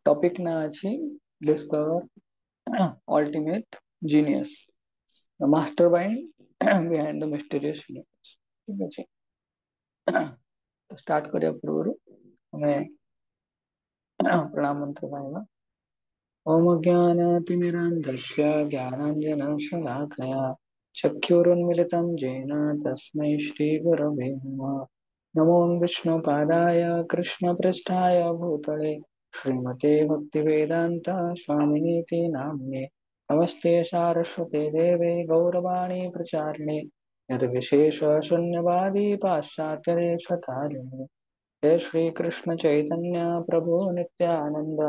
Topic ना अच्छी discover ultimate genius the master mind behind the mysterious universe. ठीक अच्छे तो स्टार्ट करिया पूर्व हमें प्रणाम मंत्र गाइबा। ओम ज्ञानातिमिरान्धस्य ज्ञानाञ्जनशलाकया चक्षुरुन्मिलितं येन तस्मै श्रीगुरवे नमः। नमो विष्णुपादाय कृष्णपृष्ठाय भूतले श्रीमते भक्तिवेदान्त स्वामिनीति नाम्ने। नमस्ते सारस्वते देवे गौरवाणी प्रचारिणे निर्विशेष शून्यवादी पाश्चात्यदेशतारिणे। जय श्री कृष्ण चैतन्य प्रभु नित्यानंद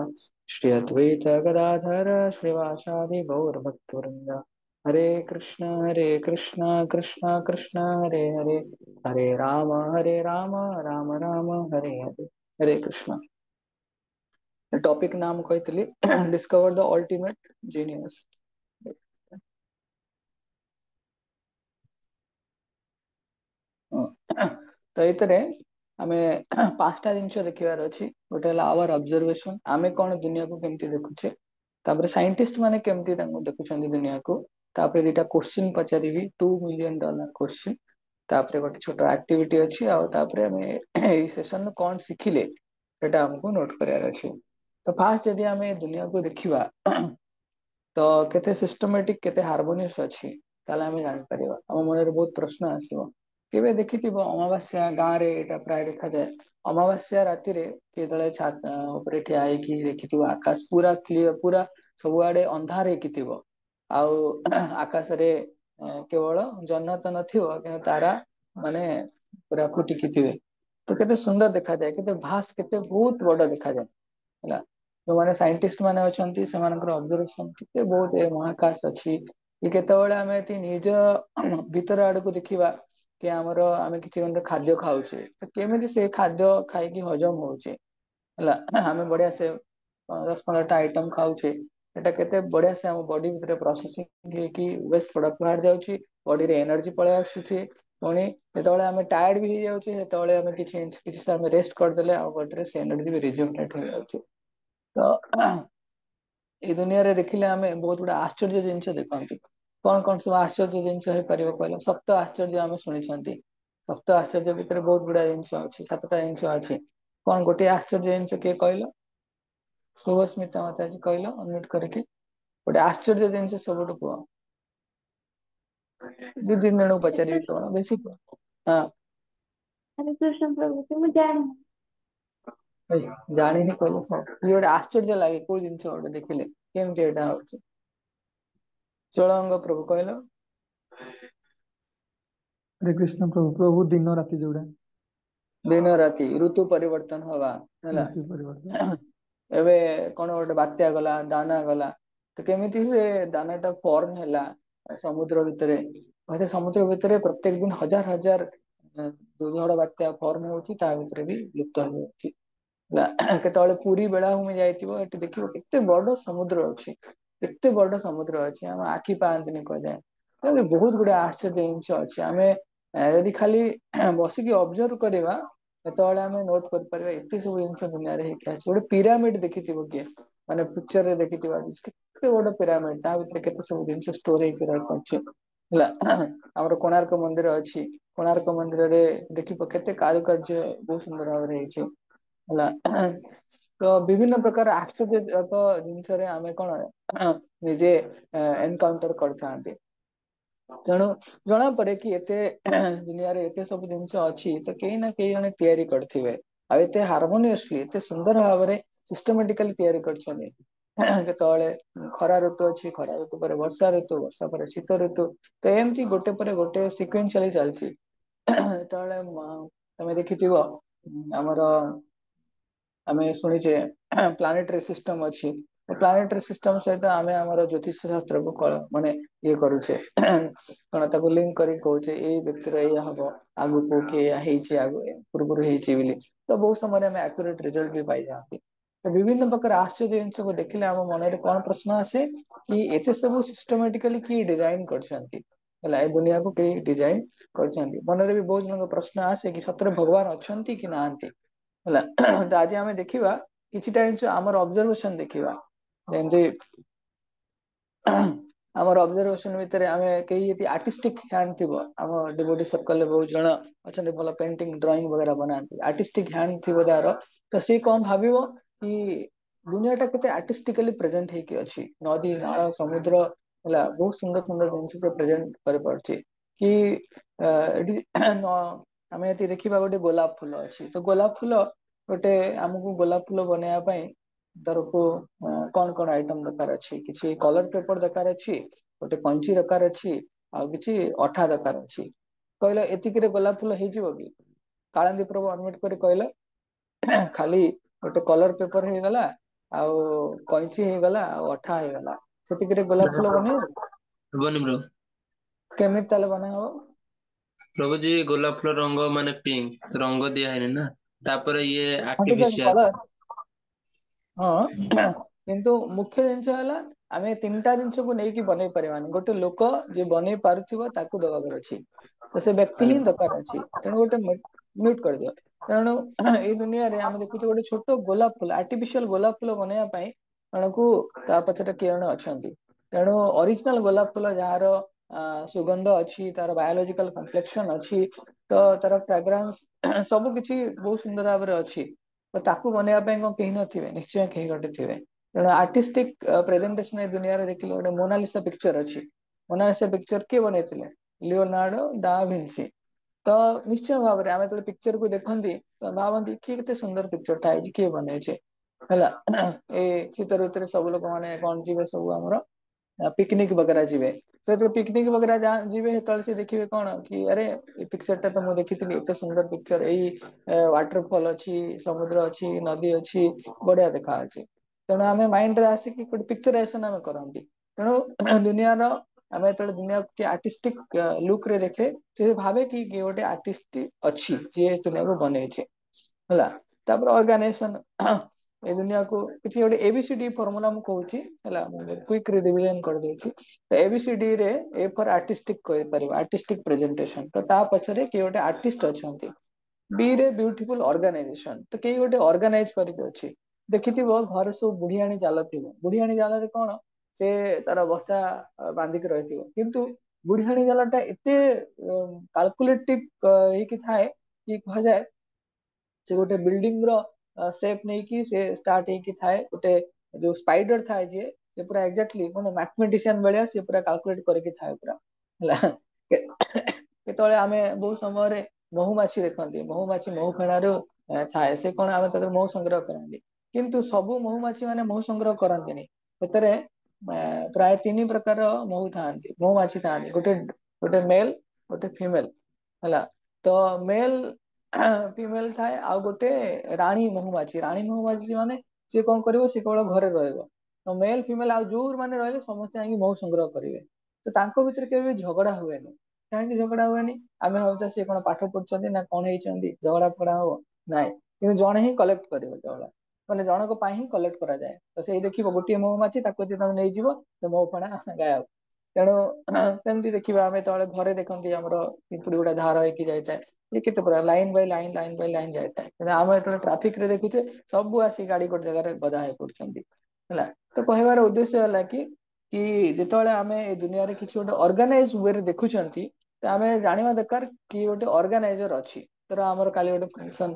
श्री अद्वैत गदाधर श्रीवासादि गौर भक्तवृंद। हरे कृष्ण कृष्ण कृष्ण हरे हरे हरे राम राम राम हरे हरे हरे कृष्ण। टॉपिक नाम कहती डिस्कवर द अल्टीमेट जीनियस। तो ये आमे पांचटा जिनस देखार अच्छी गोटे आवर ऑब्जर्वेशन आमे कौन दुनिया को केमती देखुचे तापर साइंटिस्ट माने केमती देखुं दुनिया को तापर दुटा क्वेश्चन पचारि $2 मिलियन क्वेश्चन तापर गोटे छोट एक्टिविटी अच्छी आउे आम सेशन कौन शिखिले सेटा हमको नोट करार अच्छे। तो फास्ट जदि आम दुनिया को देखा तो केते सिस्टमेटिक केते हार्मोनियस अच्छी ताले आम जापर आम मन में बहुत प्रश्न आसो केवे देखि अमावास्या गाँव रे एटा प्राय देखा जाए अमावास्या राति रे केतले छात ऊपर ठिया होइकी देखि आकाश पूरा क्लियर पूरा सबुआडे अंधार होइकी आउ आकाश रे केवल जन्न तो नथिबो कि तारा माने पूरा फुटिकी थिबे। तो केते सुंदर देखा जाए केते भास केते बहुत बड़ देखा जाए है। जो माने साइंटिस्ट माने अछंती सेमानकर ऑब्जर्वेशन केते बहुत ए महाकाश अछि कि केतेबेले आमे ती निज भीतर आड़ को देखिबा कि हमर आमे किछि गंदे खाद्य खाउछे तो केमिति से खाद्य खाइकी हजम होउछे हला आमे बढ़िया से 10-15 आइटम खाउछे एटा केते बढ़िया से हम बॉडी भीतर प्रोसेसिंग हेकी वेस्ट प्रोडक्ट बाहर जाउछि बॉडी रे एनर्जी पळे आछुछि पुणी जेतेबेले आमे टायर्ड भी हो जाउछि सेतेबेले आमे किछि समय रेस्ट कर देले आ बॉडी रे से एनर्जी भी रिजुवनेट हो जाउछि। तो ये दुनिया रे देखिले आमे बहुत गुडा आश्चर्य जिनिस देखंती कौन सब आश्चर्य जिनिस हो परिबो कहलो सप्त आश्चर्य आमे सुनिछंती सप्त आश्चर्य भितर बहुत गुडा जिनिस अछि सातटा जिनिस अछि कौन गोटे आश्चर्य जिनिस के कहलो शुभस्मिता माता जी कहलो अनम्यूट करके गोटे आश्चर्य जिनिस सबटु को दी दिन जणो पचारि कोन बेसी हां हरे कृष्ण प्रभु से मुझे जानी नहीं कहलो सब ये गोटे आश्चर्य लागे को जिनिस गोटे देखिले केमति एटा होछि चलंग प्रभु कहलो। हरे कृष्ण प्रभु प्रभु दिन राति जोड़ा दिन राति ऋतु परिवर्तन हवा है ऋतु परिवर्तन एबे कौन गोटे बात्या गला दाना गला तो केमिति से दानाटा फॉर्म हैला समुद्र भितरे से समुद्र भितरे प्रत्येक दिन हजार हजार झड़ बात्या फॉर्म होउछि ता भितरे भी लुप्त हो जाउछि केतବେଳେ ପୁରୀ ବେଳାଭୂମି ଯାଇଥିବ ଏଠି ଦେଖିବ କେତେ ବଡ ସମୁଦ୍ର ଅଛି କେତେ ବଡ ସମୁଦ୍ର ଅଛି ଆମ ଆଖି ପାଆନ୍ତିନି କୁହାଯାଏ। ତ ବହୁତ ଗୁଡେ ଆଶ୍ଚର୍ଯ୍ୟ ଜିନିଷ ଅଛି ଆମେ ଯଦି ଖାଲି ବସିକି ଅବଜର୍ଭ କରିବା ସେତେବେଳେ ଆମେ ନୋଟ କରିପାରିବା ଏତେ ସବୁ ଜିନିଷ ଦୁନିଆରେ ହେଇକି ଅଛି ଗୋଟେ ପିରାମିଡ ଦେଖିଥିବ କିଏ ମାନେ ପିକ୍ଚର ରେ ଦେଖିଥିବା କେତେ ବଡ ପିରାମିଡ ତା ଭିତରେ କେତେ ସବୁ ଜିନିଷ ଷ୍ଟୋର ହେଇକି ରହିପାରୁଛି ହେଲା ଆମର କୋଣାର୍କ ମନ୍ଦିର ଅଛି କୋଣାର୍କ ମନ୍ଦିରରେ ଦେଖିବ କେତେ କାରୁକାର୍ଯ୍ୟ ବହୁତ ସୁନ୍ଦର ଭାବରେ ହେଇଛି ହେଲା ତ ବିଭିନ୍ନ ପ୍ରକାର ଆଶ୍ଚର୍ଯ୍ୟଜନକ ଜିନିଷରେ ଆମେ କଣ ନିଜେ ଏନକାଉଣ୍ଟର କରିଥାନ୍ତି ତେଣୁ ଜଣା पड़े कि एते दुनिया रे एते सब जिनिस अछि तो केही ना केही जने तयारी करथिबे आ एते हार्मोनियसली एते सुंदर भाବରେ सिस्टमैटिकली तयारी करछने केतବେଳେ ଖରା ଋତु ଅଛି ଖରା ଋତु ପରେ ବର୍ଷା ଋତୁ ବର୍ଷा ପରେ ଶୀତ ଋତୁ ତ ଏମିତି ଗୋଟେ ପରେ ଗୋଟେ ସିକ୍वेନ୍ସିଆଲି ଚାଲିଛି ଯେତେବେଳେ ତମେ ଦେଖିଥିବ ଆମର ଆମେ ଶୁଣିଛେ ପ୍ଲାନେଟରୀ सिस्टम ଅଛି प्लानेटरी सिस्टम सहित आमे हमर ज्योतिष शास्त्र को माने ये करूछे कଣ ତାକୁ ଲିଙ୍କ କରି କହୁଛେ ଏଇ ବ୍ୟକ୍ତିର ଏଇଆ ହବ ଆଗକୁ କି ଏଇଆ ହେଇଛି ଆଗ ପୂର୍ବରୁ ହେଇଛି ବୋଲି ତ ବହୁତ ସମୟରେ ଆମେ ଆକ୍ୟୁରେଟ ରେଜଲ୍ଟ ବି ପାଇଯାଆନ୍ତି ତ ବିଭିନ୍ନ ପ୍ରକାର ଆଶ୍ଚର୍ଯ୍ୟ ଜିନିଷକୁ ଦେଖିଲେ ଆମ ମନରେ କଣ ପ୍ରଶ୍ନ ଆସେ कि एते सब सिस्टमैटिकली की डिजाइन करछंती ହେଲା ଏ ଦୁନିଆକୁ କେହି ଡିଜାଇନ କରିଛନ୍ତି ମନରେ ବି ବହୁତ ଜଣଙ୍କ ପ୍ରଶ୍ନ ଆସେ କି ସତରେ ଭଗବାନ ଅଛନ୍ତି କି ନାହାନ୍ତି ହେଲା ତ ଆଜି ଆମେ ଦେଖିବା किछिटा जिनिस आमर ऑब्जर्वेशन देखिबा जेमती आमर ऑब्जर्वेशन भितर आमे कई यदि आर्टिस्टिक हैंड थिबो आम डिवोटी सर्कल बहुत जण अछंती भल पेंटिंग ड्राइंग वगैरह बनाती आर्टिस्टिक हैंड थिबो दार तो सी कौन भाबिबो कि दुनियाटा केते आर्टिस्टिकली प्रेजेंट हेकी अछि नदी नाला समुद्र होला बहुत सुंदर सुंदर जिनिस से प्रेजेंट कर पारछि कि एटी आमे यदि देखिबा गोटे गोलाप फूल अछि तो गोलाप फूल गोटे हमकु गोलाप फूल बनाया पई तरको कौन कौन आइटम दरकार अछि किछि कलर पेपर दरकार अछि गोटे कंची दरकार अछि आ किछि अठा दरकार अछि कहले एतिकिरे गोलाप फूल ହେଇଯିବ कि काळंदी प्रभु अनमिट କରି कहले खाली गोटे कलर पेपर ହେଇगला ଆଉ କଇଁଚି ହେଇଗଲା ଆଉ ଅଠା ହେଇଗଲା ସେତିକିରେ ଗୋଲାପ ଫୁଲ ବନେଇ ହବ ହବନି ବ୍ରୋ। କେମିତି ତାହେଲେ ବନା ହବ ପ୍ରଭୁ जी ଗୋଲାପ ଫୁଲ ରଙ୍ଗ ମାନେ ପିଙ୍କ ରଙ୍ଗ ଦିଆ ହେଇନି ନା ତାପରେ ଇଏ आर्टिफिशियल आर्टिफिशियल कलर हाँ किंतु मुख्य जिनिस ହେଲା ଆମେ ତିନିଟା ଜିନିଷକୁ ନେଇକି ବନେଇ ପାରିବାନି ଗୋଟେ ଲୋକ ଯିଏ ବନେଇ ପାରୁଥିବ ତାକୁ ଦବାର ଅଛି ତ ସେ ବ୍ୟକ୍ତି ହିଁ ଦରକାର ଅଛି ତେଣୁ ଗୋଟେ म्यूट କରିଦିଅ ତେଣୁ ଏଇ ଦୁନିଆରେ ଆମେ ଦେଖୁଛେ ଗୋଟେ ଛୋଟ ଗୋଲାପ ଫୁଲ ଆର୍ଟିଫିशियल ଗୋଲାପ ଫୁଲ ବନେଇବା ପାଇଁ ଜଣକୁ ତା ପଛରେ କିଏ ଜଣେ ଅଛନ୍ତି ତେଣୁ ଅରିଜିନାଲ ଗୋଲାପ ଫୁଲ ଯାହାର ସୁଗନ୍ଧ ଅଛି ତାର ବାୟୋଲୋଜିକାଲ କମ୍ପ୍ଲେକ୍ସନ ଅଛି ତ ତାର ଫ୍ରାଗ୍ରାନ୍ସ ସବୁ କିଛି ବହୁତ ସୁନ୍ଦର ଭାବରେ ଅଛି ତ ତାକୁ ବନେଇବା ପାଇଁ କଣ କେହି ନଥିବେ ନିଶ୍ଚୟ କେହି ଗୋଟେ ଥିବେ ତେଣୁ आर्टिस्टिक प्रेजेंटेशन ए दुनिया रे देखिले गोटे मोनालिसा पिक्चर अछि मोनालिसा पिक्चर के बनैथिले लियोनार्डो डा विंसी तो निश्चय भाव में आम जो पिक्चर को देखती तो भावती किए केते सुंदर पिक्चर टा किए बनैछे हैला ए शीत ऋतु सब लोक माने कौन जीवे सब आमर पिकनिक वगैरह जीवे से तो पिकनिक वगैरह जहाँ जीवे तले से देखिए कौन कि अरे पिक्चर टा तो मुझे देखी एते सुंदर पिक्चर यही वाटरफॉल अच्छी समुद्र अच्छी नदी अच्छी बढ़िया देखा अच्छी तेणु आम माइंड रे आसिक गोटे पिक्चराइजेशन आम करती तेणु दुनिया आम जो दुनिया की आर्टिस्टिक लुक रे देखे से भावे कि गोटे आर्टिस्ट अच्छी जी दुनिया को बनईछे है ऑर्गेनाइजेशन ए दुनिया को किसी गोटे एबीसीडी फॉर्मूला मु कहूची है क्विक रिविजन कर देछि तो एबीसीडी रे ए फॉर आर्टिस्टिक कहि परिबा आर्टिस्टिक प्रेजेंटेशन तो ता पछरे कि गोटे आर्टिस्ट अछंती बी रे ब्यूटीफुल ऑर्गेनाइजेशन तो कई गोटे ऑर्गेनाइज करके अछि देखिथिबो घर सब बुढ़ियाणी जाल थिबो बुढ़ियाणी जाल रे कोन से तार बसा बांधिक रहिथिबो किंतु बुढ़ियाणी जालटा एते कैलकुलेटिव ହେଇକି ଥାଏ कि कह जाए से गोटे बिल्डिंग रो शेप नहीं कि से स्टार्ट ହେଇକି ଥାଏ गोटे जो स्पाइडर थाए जे से पूरा एक्जेक्टली माने मैथमेटिशियन भलिया से पूरा कैलकुलेट करके थाए पूरा ହେଲା केतळे आमे बहुत समय रे महुमाछी देखंती महुमाछी महु फेणारो थाए से कोन आमे तते महु संग्रह करंती किंतु सबु महुमाछी माने महु संग्रह करंतीनी सेतरे प्राय 3 प्रकार महु थांती महुमाछी थांती गोटे गोटे मेल गोटे फीमेल ହେଲା तो मेल फीमेल थाए आ गोटे रानी महुमाछी माने से कौन करिवो से केवल घरे रहइबो तो मेल फीमेल आ जोर माने रहले समस्त आंगी महु संग्रह करिवे तो तांको भीतर केबे झगड़ा हुएनी काहे झगड़ा हुएनी आमे होता से कोन पाठ पढछन्ती ना कोन हेचन्ती झगड़ा फगड़ा हो नाइ किंतु जणे ही कलेक्ट करिवो झगड़ा माने जणको पाई ही कलेक्ट करा जाए तो से देखिबो गोटे महुमाछी ताको जे तमे नै जिवो तो महु फणा गायब तेणु सेमती देखिबा आमे तळे घरे देखंती हमरो पिंपुड़ी गुडा धार ହେଇକି ଯାଇଥାଏ ये केते पूरा लाइन बाय लाइन जायता आम जो ट्राफिक रे देखुचे सब आसी गाड़ी गोटे जगह गदा हो पड़छन्ती ହେଲା तो कहबार उद्देश्य है कि जेतବେଳେ आमे ए दुनिया रे किछि गोटे ऑर्गेनाइज वे रे देखुचंती तो आमे जानिबा दरकार कि गोटे ऑर्गेनाइजर अछि तर हमर काली गोटे फंक्शन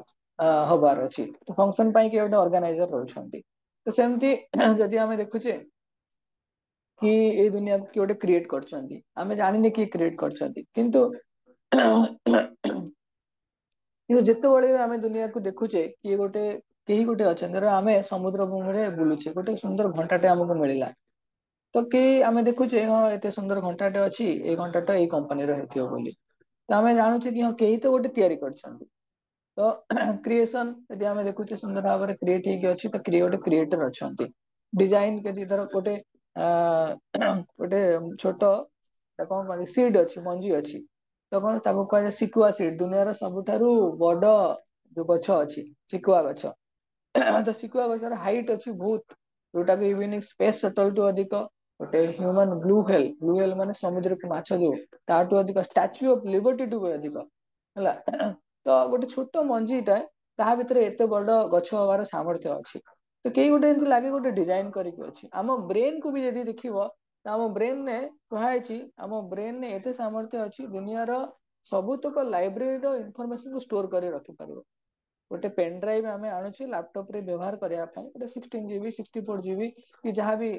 हबार अछि तो फंक्शन पई कि गोटे ऑर्गेनाइजर रहउछंती तो सेमती जदि आमे देखुचे कि ए दुनिया को गोटे क्रिएट करछंती आमे जानिने कि क्रिएट करछंती किंतु କିନ୍ତୁ ଯେତେବେଳେ ଆମେ ଦୁନିଆକୁ ଦେଖୁଛେ କିଏ ଗୋଟେ କେହି ଗୋଟେ ଅଛନ୍ତି ଧର ଆମେ ସମୁଦ୍ର ଭୂମିରେ ବୁଲୁଛେ ଗୋଟେ ସୁନ୍ଦର ଘଣ୍ଟାଟେ ଆମକୁ ମିଳିଲା ତ କେହି ଆମେ ଦେଖୁଛେ ହଁ ଏତେ ସୁନ୍ଦର ଘଣ୍ଟାଟେ ଅଛି ଏଇ ଘଣ୍ଟାଟା ଏଇ କମ୍ପାନୀର ହେଇଥିବ ବୋଲି ତ ଆମେ ଜାଣୁଛେ କି ହଁ କେହି ତ ଗୋଟେ ତିଆରି କରିଛନ୍ତି ତ କ୍ରିଏସନ ଯଦି ଆମେ ଦେଖୁଛେ ସୁନ୍ଦର ଭାବରେ କ୍ରିଏଟ ହେଇକି ଅଛି ତ ଗୋଟେ କ୍ରିଏଟର ଅଛନ୍ତି डिजाइन के धर गोटे गोटे छोट कौन कहते सीड अच्छी मंजी अच्छी तो कौन ताको कह सिकुआ सीड दुनिया सबुठारु बड़ जो गछ अच्छी सिकुआ गछ तो सिकुआ गछर हाइट अच्छी बहुत जोटा कि इवनिंग स्पेस सटल टू अधिक गोटे ह्यूमन ब्लू हेल माने समुद्र के माछ जो ताटू अधिक स्टैच्यू ऑफ लिबर्टी टू अधिक है तो गोटे छोट मंजीटा ता भितर एते बड़ गछ हबार सामर्थ्य अच्छी तो कई गोटे एमती लगे गोटे डिजाइन करके अच्छी आम ब्रेन को भी यदि देखिब तो आम ब्रेन ने कहुई आम ब्रेन ने एत सामर्थ्य अच्छी दुनियार सबुतक लाइब्रेरी इनफॉरमेशन को स्टोर कर रखिपर गोटे पेन ड्राइव आम आणुचे लैपटॉप रे व्यवहार करने गोटे 16 GB 64 GB कि जहाँ भी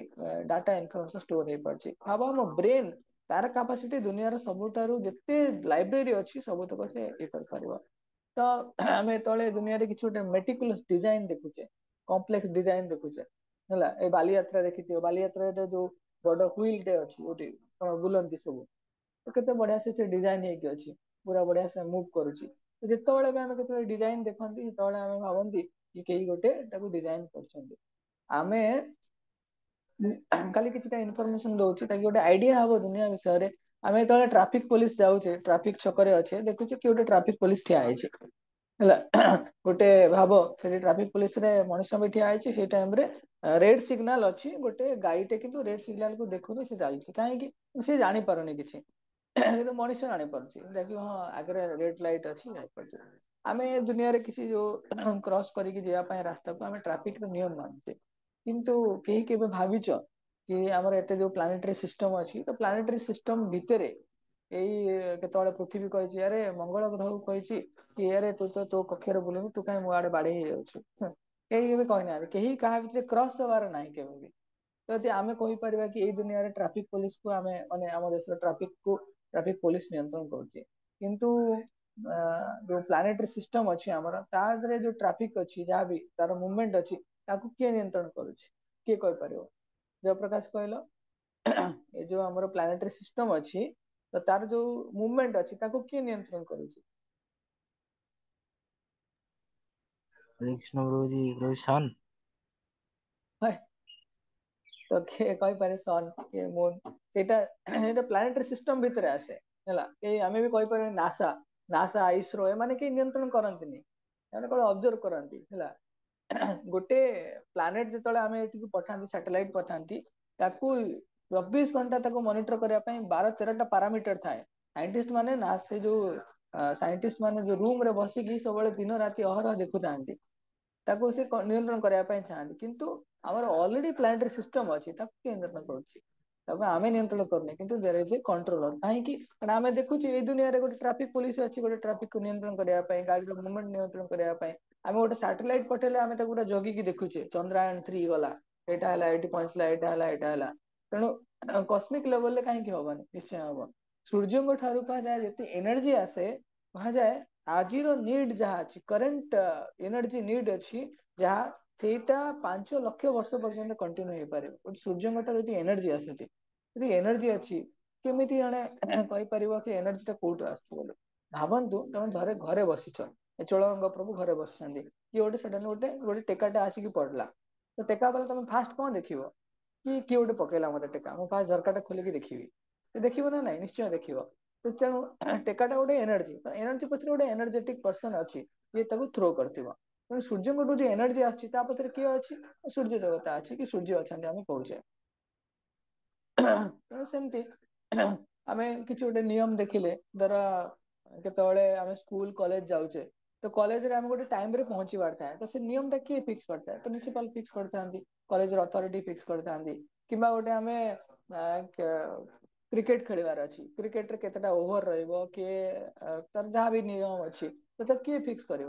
डाटा इनफॉरमेशन स्टोर हो पार्टी भाव आम ब्रेन तार कैपेसिटी दुनियार सबुठारु जिते लाइब्रेरी अच्छी सबुतक से ये कर पार तो आम ये दुनिया किसी गोटे मेटिकुलस डिजाइन देखुचे कॉम्प्लेक्स डिजाइन देखुचे है ए बालीयात्रा देखी बालीयात्रा जो बड़ व्हील टे अच्छी गोटे बुलंती सब तो केते बढ़िया से डिजाइन होगी अच्छी पूरा बढ़िया से मूव करुच्ची तो जितेबाला भी आम के डिजाइन देखती से आम भावती कि कई गोटे डिजाइन करमे खाली किसी इनफॉरमेशन दौर गोटे आइडिया हम दुनिया विषय रे आम जो ट्रैफिक पुलिस जाऊे ट्रैफिक छक अच्छे देखुचे कि गोटे ट्रैफिक पुलिस ठिया है गोटे भाव से ट्रैफिक पुलिस रे मनीष भी ठिया है टाइम रे रेड सिग्नाल अच्छी गोटे गाईटे कि रेड सिग्नाल को देखुनी से चलती कहीं सी जानी पारुनी किसी कि मनीष जानी पार्टी देखिए हाँ आगे रेड लाइट अच्छी जापार आम दुनिया रे किसी जो क्रॉस करके रास्ता को आम ट्रैफिक नियम मानुचे किंतु कहीं के भाविच कि आमर एत जो प्लानेटरी सिस्टम अच्छी तो प्लानेटरी सिस्टम भितर यही केतवे पृथ्वी कही अरे मंगल ग्रह को कही कि अरे तू तो तो कक्षर बुलूनी तू कहीं मुआड़े बाड़े जाऊँ कहीं कहना कहीं क्या भितर क्रॉस हबार ना के तो यदि आम कहीपर कि यही दुनिया रे ट्रैफिक पुलिस को आम माने आम देश ट्रैफिक पुलिस नियंत्रण करुचे किंतु जो प्लानेटरी सिस्टम अच्छी आमर तादरे जो ट्रैफिक अच्छी जहाँ भी तार मूवमेंट अच्छी ताकू किए नियंत्रण करुचे किए कहीपर जयप्रकाश कहल ये जो आमर प्लानेटरी सिस्टम अच्छी तो तार जो मूवमेंट अच्छी ताकू किए नियंत्रण करुचे हरे कृष्ण प्रभु जी प्रभु सन तो किए कहीपर सन किए मून से प्लानेटरी सिस्टम भितर आसे है आम भी कहीपर नासा नासा इसरो एम कहीं नियंत्रण करती ऑब्जर्व करती गोटे प्लानेट जो आम ये पठाती सैटेलाइट पठाती 24 घंटा मॉनिटर करने 12-13टा पैरामीटर थाए साइंटिस्ट माने ना से जो साइंटिस्ट माने जो रूम रे बसिकी सब दिन राति अहरह देखु था से नियंत्रण करने चाहती किंतु आमर ऑलरेडी प्लानेटरी सिस्टम अच्छी नियंत्रण करुच्ची आम नियंत्रण करने किंतु देयर इज ए कंट्रोलर कहीं आम देखुचे ये दुनिया रे गोटे ट्रैफिक पुलिस अच्छी गोटे ट्रैफिक को नियंत्रण करने गाड़ी मूवमेंट नियंत्रण करने आम गोटे सैटेलाइट पठेले आम जगिकी देखुचे चंद्रयान 3 गला यहाँ ये पहुंचला यहाँ तेणु कस्मिक लेवल कहीं हबनी निश्चय हम सूर्य ठारू कहुए जिते एनर्जी आसे कहुए आज नीड जहाँ अच्छी करेन्ट एनर्जी नीड अच्छी जहाँ सेटा 5 लाख वर्ष पर्यंत कंटिन्यू हो पारे गोटे सूर्य ठार एनर्जी आसूची एनर्जी अच्छी केमी जड़े कहीपर कि एनर्जी कौटू आसू भावतु तुम धरे घरे बसीच चोलगंगा प्रभु घरे बस किए गोटे सडन गोटे गोटे टेकाटा आसिक पड़ला तो टेका बेले तुम फास्ट कौन देख कि किए गोटे पकेला मत टेका मुझे फास्ट झरकाटा खोलिकी देखी देखो ना ना निश्चय देख तो तेणु टेकाटा गोटे एनर्जी तो एनर्जी पछरे गोटे एनर्जेटिक पर्सन अच्छी जी थ्रो कर तेणु सूर्य को जो एनर्जी आछी पछरे किए अच्छी सूर्य देवता अच्छी कि सूर्य अच्छा आम कहे तेणु सेमती आम कि गोटे नियम देखिले धर केतले आम स्कूल कॉलेज जाऊे तो कॉलेज रे आम गोटे टाइम रे पहुंचबार था तो से नियम टा किए फिक्स करता है प्रिंसिपल फिक्स करता कॉलेज अथॉरिटी फिक्स करता कि गोटे आम क्रिकेट खेलवार अच्छी क्रिकेट रे केतेटा ओवर रहिबो किए तार जहाँ भी नियम अच्छी तो किए फिक्स कर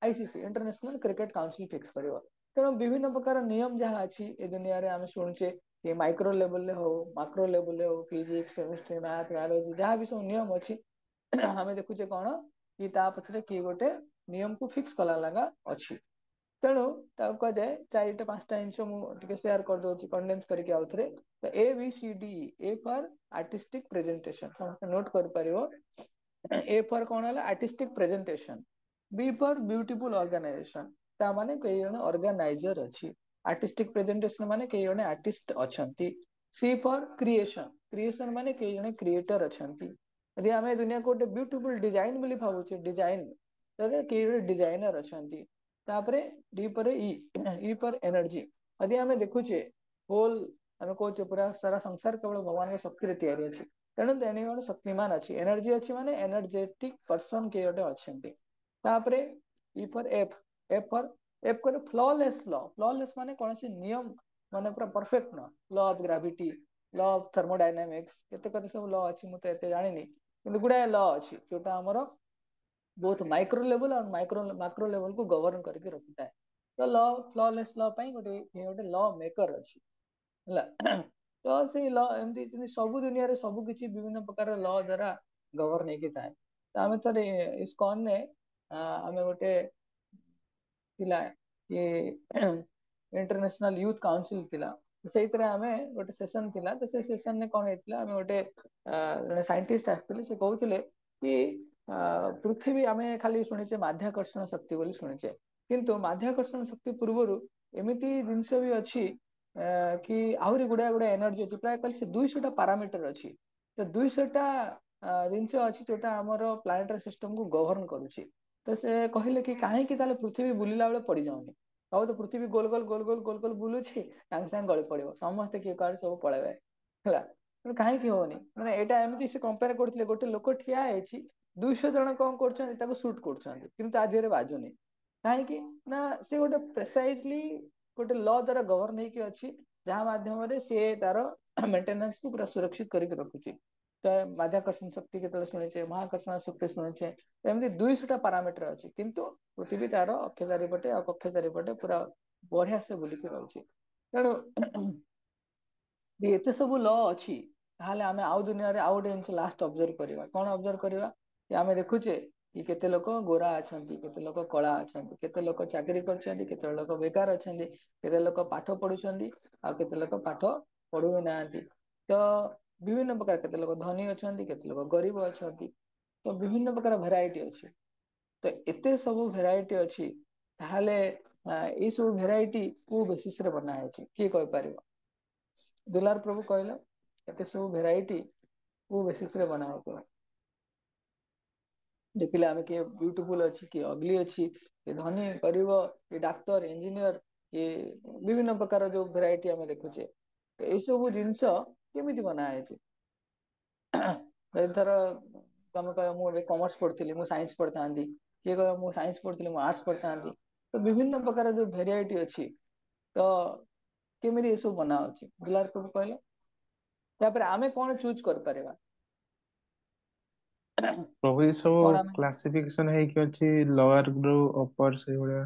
ICC international cricket council fix कर तेणु विभिन्न प्रकार नियम जहाँ अच्छी ए दुनिया रे आम शुणुचे कि माइक्रो लेवल हो माक्रो लेवल हो फिजिक्स केमिस्ट्री मैथ बायोलॉजी जहाँ भी सब नियम अच्छी आम देखुचे कौन कि पछरे किए गोटे नियम को फिक्स कला लगा अच्छी तेणु कहुए 4-5टा जिनस मुझे सेयार करदे कंडेन्स करके आउ थे तो ABCD A for artistic presentation समस्त नोट कर ए फॉर कौन है artistic presentation B for beautiful organisation ता माने कई जन ऑर्गेनाइजर अच्छी आर्टिस्टिक प्रेजेंटेशन माने कई जन आर्टिस्ट अच्छी सी फॉर क्रिएशन क्रिएशन माने कई जन क्रिएटर अच्छी यदि आम दुनिया को गोटे ब्यूटीफुल डिजाइन बोली भावुचे डिजाइन कई जन डिजाइनर अच्छी तापरे डी पर ई पर एनर्जी यदि आम देखुचे होल आम कहे पूरा सारा संसार केवल भगवान के शक्ति तैयारी अच्छी तेणु तेणे गोटे शक्तिमान अच्छी एनर्जी अच्छी माने एनर्जेटिक पर्सन किए गोटे अच्छा E for F F for F कहले फ्लॉलेस माने कौन सी नियम माने पूरा परफेक्ट न law of gravity law of thermodynamics केते केते सब लॉ अछि मु तो एते जानिनी किंतु गुडा लॉ अछि जोटा हमर बहुत माइक्रो लेवल और मैक्रो लेवल को गवर्न करके रखता है तो लॉ फ्लॉलेस लॉ पई गोटे लॉ मेकर अछि ହେଲା तो से लॉ एमती सब दुनिया रे सब किछि विभिन्न प्रकार लॉ द्वारा गवर्न हेकी थाए तो आमे तो इस्कॉन ने आमे गोटे थिला कि इंटरनेशनल यूथ काउंसिल थिला ସେଇଥିରେ ଆମେ ଗୋଟେ ସେସନ ଥିଲା ତ ସେ ସେସନ ରେ କଣ ହେଇଥିଲା ଆମେ ଗୋଟେ ଜଣେ ସାଇंटिस्ट ଆସିଥିଲେ ସେ କହୁଥିଲେ कि पृथ्वी आमे खाली शुणिचे माध्याकर्षण शक्ति बोली शुणिचे किंतु माध्याकर्षण शक्ति पूर्वरु एमिति जिंस भी अछि कि आहुरी गुडा गुडा एनर्जी अछि प्राय कल से 200 टा पैरामीटर अछि तो 200 टा जिंस अछि जोटा हमर प्लैनेटरी सिस्टम को गवर्न करूची तो से कहले कि काहे कि ताले पृथ्वी बुलिला बेले पड़ी जाउनी अब तो पृथ्वी गोल गोल गोल गोल गोल गोल बुलुची संग संग गଳି पड़िबो समस्त किए काड सब पळेबे हला काहे कि होनी माने एटा एमिति से कंपेयर करथिले गोटे लोक ठिया हेछि 200 जन कोन करछन ताको शूट करछन किंतु आदिरे बाजुनी काहे कि ना से गोटे प्रिसाइजली गोटे लॉ द्वारा गवर्न हेकी अछि जहा माध्यम रे से तार मेंटेनेंस को पूरा सुरक्षित करके रखुची तो माध्याकर्षण शक्ति केतले सुनिचे महाकर्षण शक्ति सुनिचे एमती 200 टा पैरामीटर अछि किंतु पृथ्वी तार अक्ष चारिपटे आ कक्ष चारिपटे पूरा बढ़िया से बुलिकी रहउची तेणु एते सब लॉ अछि ताहले आमे आउ दुनिया रे आउ डेंस लास्ट ऑब्जर्व करबा कोन ऑब्जर्व करबा कि आमे देखुचे कि केते लोक गोरा अछंती केते लोक कला अछंती केते लोक चाकरी करछंती केते लोक बेकार अछंती केते लोक पाठ पढुछंती आ केते लोक पाठ पढु नांती तो विभिन्न प्रकार केते लोक धनी अछंती केते लोक गरीब अछंती तो विभिन्न प्रकार वैरायटी अछि तो एते सब वैरायटी अछि ताहले ए सब वैरायटी को बेसिस रे बना अछि की कहि परिबो दुलार प्रभु कहला एते सब वैरायटी को बेसिस रे बना अछि देखिले आमे के ब्यूटीफुल अछि कि अगली अछि कि धनी गरीब कि डॉक्टर इंजीनियर कि विभिन्न प्रकार जो वैरायटी आमे देखुचे तो ए सब जिंस केमिति बना अछि धर तमे कह मु कॉमर्स पढ़थिली मु साइंस पढ़तांती किए कह मु साइंस पढ़थिली मु आर्ट्स पढ़तांती तो विभिन्न प्रकार जो वैरायटी अछि तो केमिति ए सब बना अछि दुलार प्रभु कहले तापर आमे कोन चूज कर परबा प्रभु ये सब कोन आमे क्लासिफिकेशन ହେଇକି ଅଛି lower ରୁ upper ସେଇ ଭଳିଆ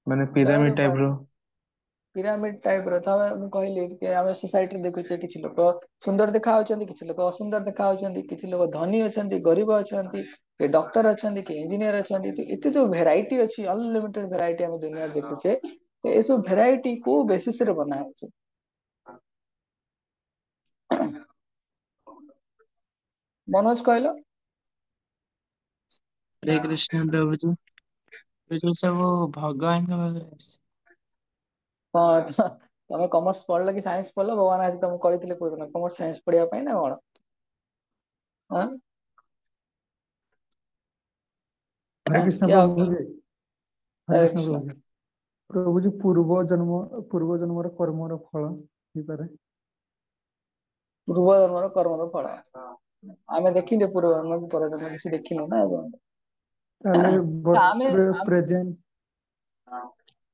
ମାନେ लवर ପିରାमिड ଟାଇପ ର पिरामिड टाइप रो था मु कहली कि आमे सोसाइटी रे देखुचे किछि लोक सुंदर देखा होचंती किछि लोक असुंदर देखा होचंती किछि लोक धनी अछंती गरीब अछंती के डॉक्टर अछंती के इंजीनियर अछंती तो एते जो वैरायटी अछि अनलिमिटेड वैरायटी हम दुनिया रे देखुचे तो ए सब वैरायटी को बेसिस रे बना अछि मनोज कहलो हरे कृष्ण प्रभु जी ये जो सब भगवान हाँ तमे कॉमर्स पढ़ल कि साइंस पढ़ल भगवान आज तुमको कहते कॉमर्स साइंस पढ़िया पाई ना कौन हाँ हरे कृष्ण क्या प्रभु होगा जी हरे हरे कृष्ण कृष्ण प्रभु जी पूर्व जन्म कर्मर फल ହେଇପାରେ पूर्व जन्म कर्म फल आमे देखिले पूर्व जन्म पर जन्म किसी देखिले ना ତାହେଲେ आमे ପ୍ରେଜେଣ୍ଟ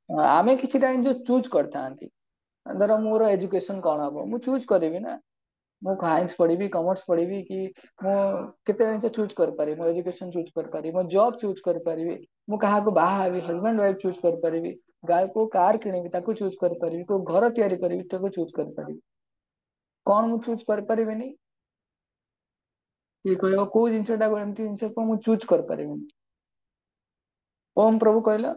आमे किसी टाइम जो चूज करता धर मोर एजुकेशन कौन हम मु चूज करेबी ना मु साइंस पढ़ी कॉमर्स पढ़ी कि मु केते जिनिस चूज कर पारि मो एजुकेशन चूज कर पारि मो जॉब चूज कर पारि मु कहा को बाहा हेबी हस्बैंड वाइफ चूज कर पारि गाय को कार किनेबी ताको चूज कर पारि को घर तयारी करबी ताको चूज कर पारि कौन मु चूज कर पारिबिनी ये कहबो को जिनिसटा को एमती जिनिस को मु चूज कर पारिबिनी ओम प्रभु कहला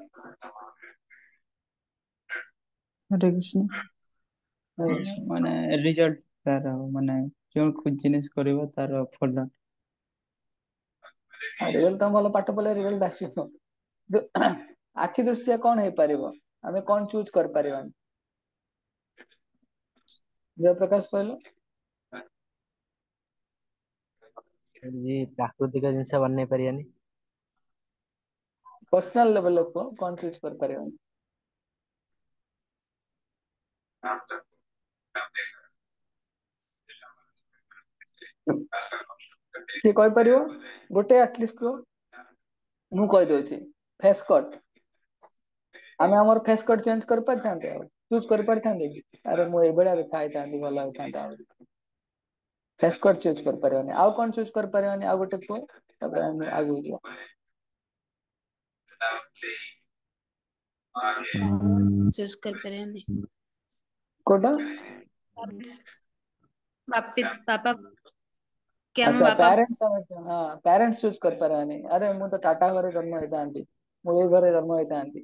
हरे कृष्ण हरे ମାନେ ରିଜଲ୍ଟ ତାର ମାନେ ଯୋଉ ଜିନିଷ କରିବ ତାର ଫଳ रिजल्ट तो भल पाठ पढ़ले रिजल्ट आसीबो आखि दृष्टिया कौन है पारिबो आमे कौन चूज कर पारिबानी जय प्रकाश कहलो जी प्राकृतिक जिनिस बनै परियानी पर्सनल लेवल को कौन चूज कर पारिबानी किए कहि परिबो गोटे एटलिस्ट को मु कहि दोछि फेस कट आमे हमर फेस कट चेंज कर पारथांते चूज कर पारथांते कि अरे मु ए बडा देखा आइतांती भला होतांता फेस कट चूज कर पारबानी आउ कोन चूज कर पारबानी आ गोटे को तबे हम आगु दियो चूज कर पारे कोटा पापा के हम अच्छा बापा पेरेंट्स हाँ पेरेंट्स चूज कर पारबानी अरे मु तो टाटा घरे जन्म होइतांती मु ए घरे जन्म होइतांती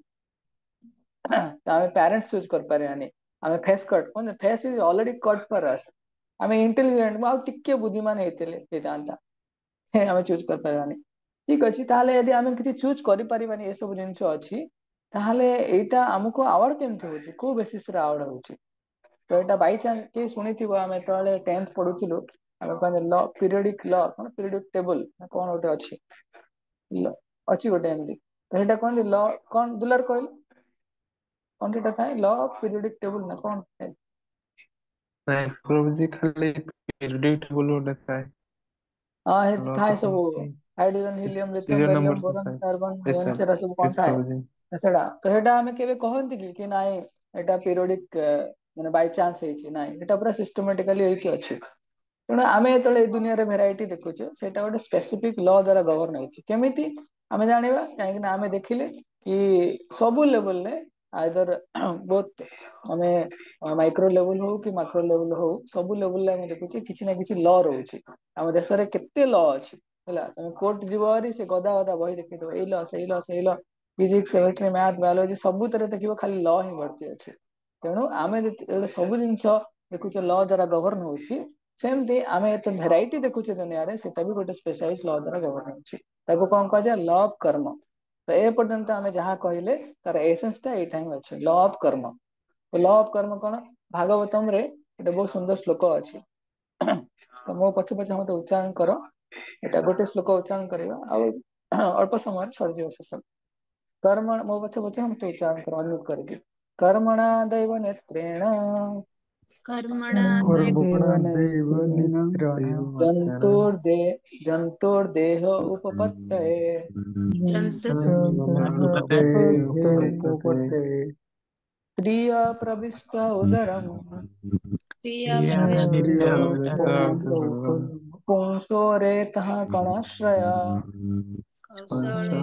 तो आमे पेरेंट्स चूज कर पारबानी आमे face cut cone face is already cut for us आमे इंटेलिजेंट मु आ टिके बुद्धिमान हेतेले हेतांता आमे चूज कर पारबानी ठीक अछि ताले यदि आमे किछि चूज करि परिबानी ए सब जिंस अछि ताले एटा हमको अवार्ड केमति होछि को बेसिस रे अवार्ड होछि तो एटा बाय चांस के सुनिथिबो आमे तळे 10th पढुथिलु आमे कोन लॉ पीरियोडिक लॉ कोन पीरियोडिक टेबल कोन होटे अछि अछि गोटे एमदी तो एटा कोन लॉ कोन दुलर कहल कोन एटा काय लॉ पीरियोडिक टेबल ना कोन ନାଇଁ ପ୍ରଭୁଜୀ ଖାଲି ପିରିୟଡିକ ଟେବୁଲ ଗୋଟେ ଥାଏ हां हे ଲ थाय ତ सब ସେମିତି hydrogen helium lithium serial beryllium number boron ଥାଏ कार्बन ଏସ୍ आयन सेरा सब कोन ଏସ୍ थाय ପ୍ରଭୁଜୀ ସେଟା ତ ସେଟା ଆମେ କେବେ କହନ୍ତି କି ନାଇଁ ଏଟା ପିରିୟଡିକ ମାନେ ବାଇ ଚାନ୍ସ ହେଇଛି ନାଇଁ ଏଟା ପୁରା ସିଷ୍ଟମେଟିକାଲି ହେଇକି ଅଛି ତେଣୁ ଆମେ ଯେତେବେଳେ ଏଇ ଦୁନିଆରେ ଭେରାଇଟି ଦେଖୁଛେ ସେଇଟା ଗୋଟେ ସ୍ପେସିଫିକ ଲ ଦ୍ୱାରା ଗଭର୍ଣ୍ଣ ହେଉଛି କେମିତି ଆମେ ଜାଣିବା କାହିଁକି ନା ଆମେ ଦେଖିଲେ କି ସବୁ ଲେଭେଲରେ ଆଇଦର ବୋଥ ଆମେ ମାଇକ୍ରୋ ଲେଭେଲ ହଉ କି ମାକ୍ରୋ ଲେଭେଲ ହଉ ସବୁ ଲେଭେଲରେ ଆମେ ଦେଖୁଛେ କିଛି ନା କିଛି ଲ ରହୁଛି ଆମ ଦେଶରେ କେତେ ଲ ଅଛି ହେଲା ତମେ କୋର୍ଟ ଯିବ ଭାରି ସେ ଗଦା ଗଦା ବହି ଦେଖିଥିବ ଏଇ ଲ ସେଇ ଲ फिजिक्स केमिस्ट्री मैथ बायोलॉजी सबुतरे देखिबो खाली ल ही भर्ती अछि तेणु आमे जेतेबेले सब जिंस देखुचे ल द्वारा गवर्न होउछि सेमती आमे एते भेराइटी देखुचे दुनिया रे सेटा भी गोटे स्पेशलाइज ल द्वारा गवर्न होउछि ताको कोन कहै छै ल ऑफ कर्म तो ए पर्यंत आमे जहां कहले तार एसेंस ता एटा ही अछि ल ऑफ कर्म तो ल ऑफ कर्म कोन भागवतम रे एटा बहुत सुंदर श्लोक अछि तो मो पछे पछे मते उच्चारण करो एटा गोटे श्लोक उच्चारण करबा आ अल्प समय छोड़ दियो से सब कर्म मो पछे पछे हम तो उच्चारण करो अनम्यूट करके कर्मणा दैव नेत्रेण कर्मणा कर्मणा दैव नित्रेण देवमात्रेण जन्तुर्दे जन्तुर्देह उपपत्तये जंतु देहे उपपत्ते स्त्रिय प्रविष्ट उदरम् क्रिया प्रिय प्रियव्यक्तिगतः पुंसो रेतः कणाश्रय कौशले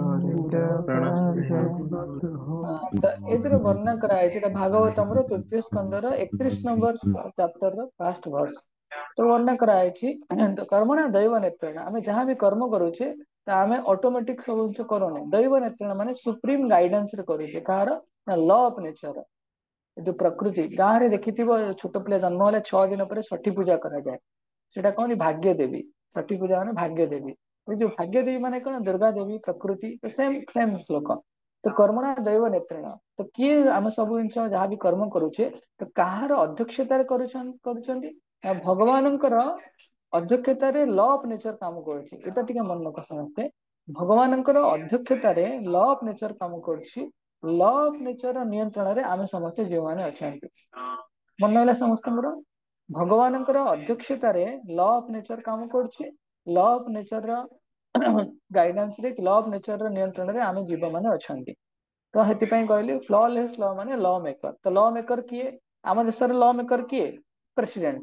तो एतिर वर्णन कराय छै भागवतम रो तृतीय स्कंद रो 31 number chapter row first verse तो वर्णन कराय छै तो कर्मणा दैव नेत्रेण आमे जहां भी कर्म करूछे त आमे ऑटोमेटिक सब कुछ करोने दैव नेत्रेण माने सुप्रीम गाइडेंस रे करूछे कार ना लॉ ऑफ नेचर जो प्रकृति गाँ रे देखिथिबो छोट पिला जन्म होले 6 दिन पर छठी पूजा करा जाय सेटा कोन भाग्य देवी छठी पूजा माने भाग्य देवी ए जो भाग्य देवी माने कोन दुर्गा देवी प्रकृति सेम सेम श्लोक तो कर्मणा दैव नेत्रेण तो किए आम सब जिनस जहाँ भी कर्म करूछे तो कହାର अध्यक्षतार करूछन्ति भगवानଙ୍କର अध्यक्षतारे लॉ ऑफ नेचर काम करूछि एटा टिके मन रख समझते भगवानଙ୍କର अध्यक्षतारे लॉ ऑफ नेचर काम करूछि लॉ ऑफ नेचर नियंत्रण रे आमे समस्त जीव माने अछंती मन होला समस्तଙ୍କର भगवानଙ୍କର अध्यक्षतारे लॉ ऑफ नेचर काम करूछि लॉ ऑफ नेचर गाइडेंस रे लॉ ऑफ नेचर नियंत्रण रे आमे जीव माने अछंती तो हेति पई कहली फ्लॉलेस लॉ माने लॉ मेकर तो लॉ मेकर किए आम देशर लॉ मेकर किए प्रेसिडेंट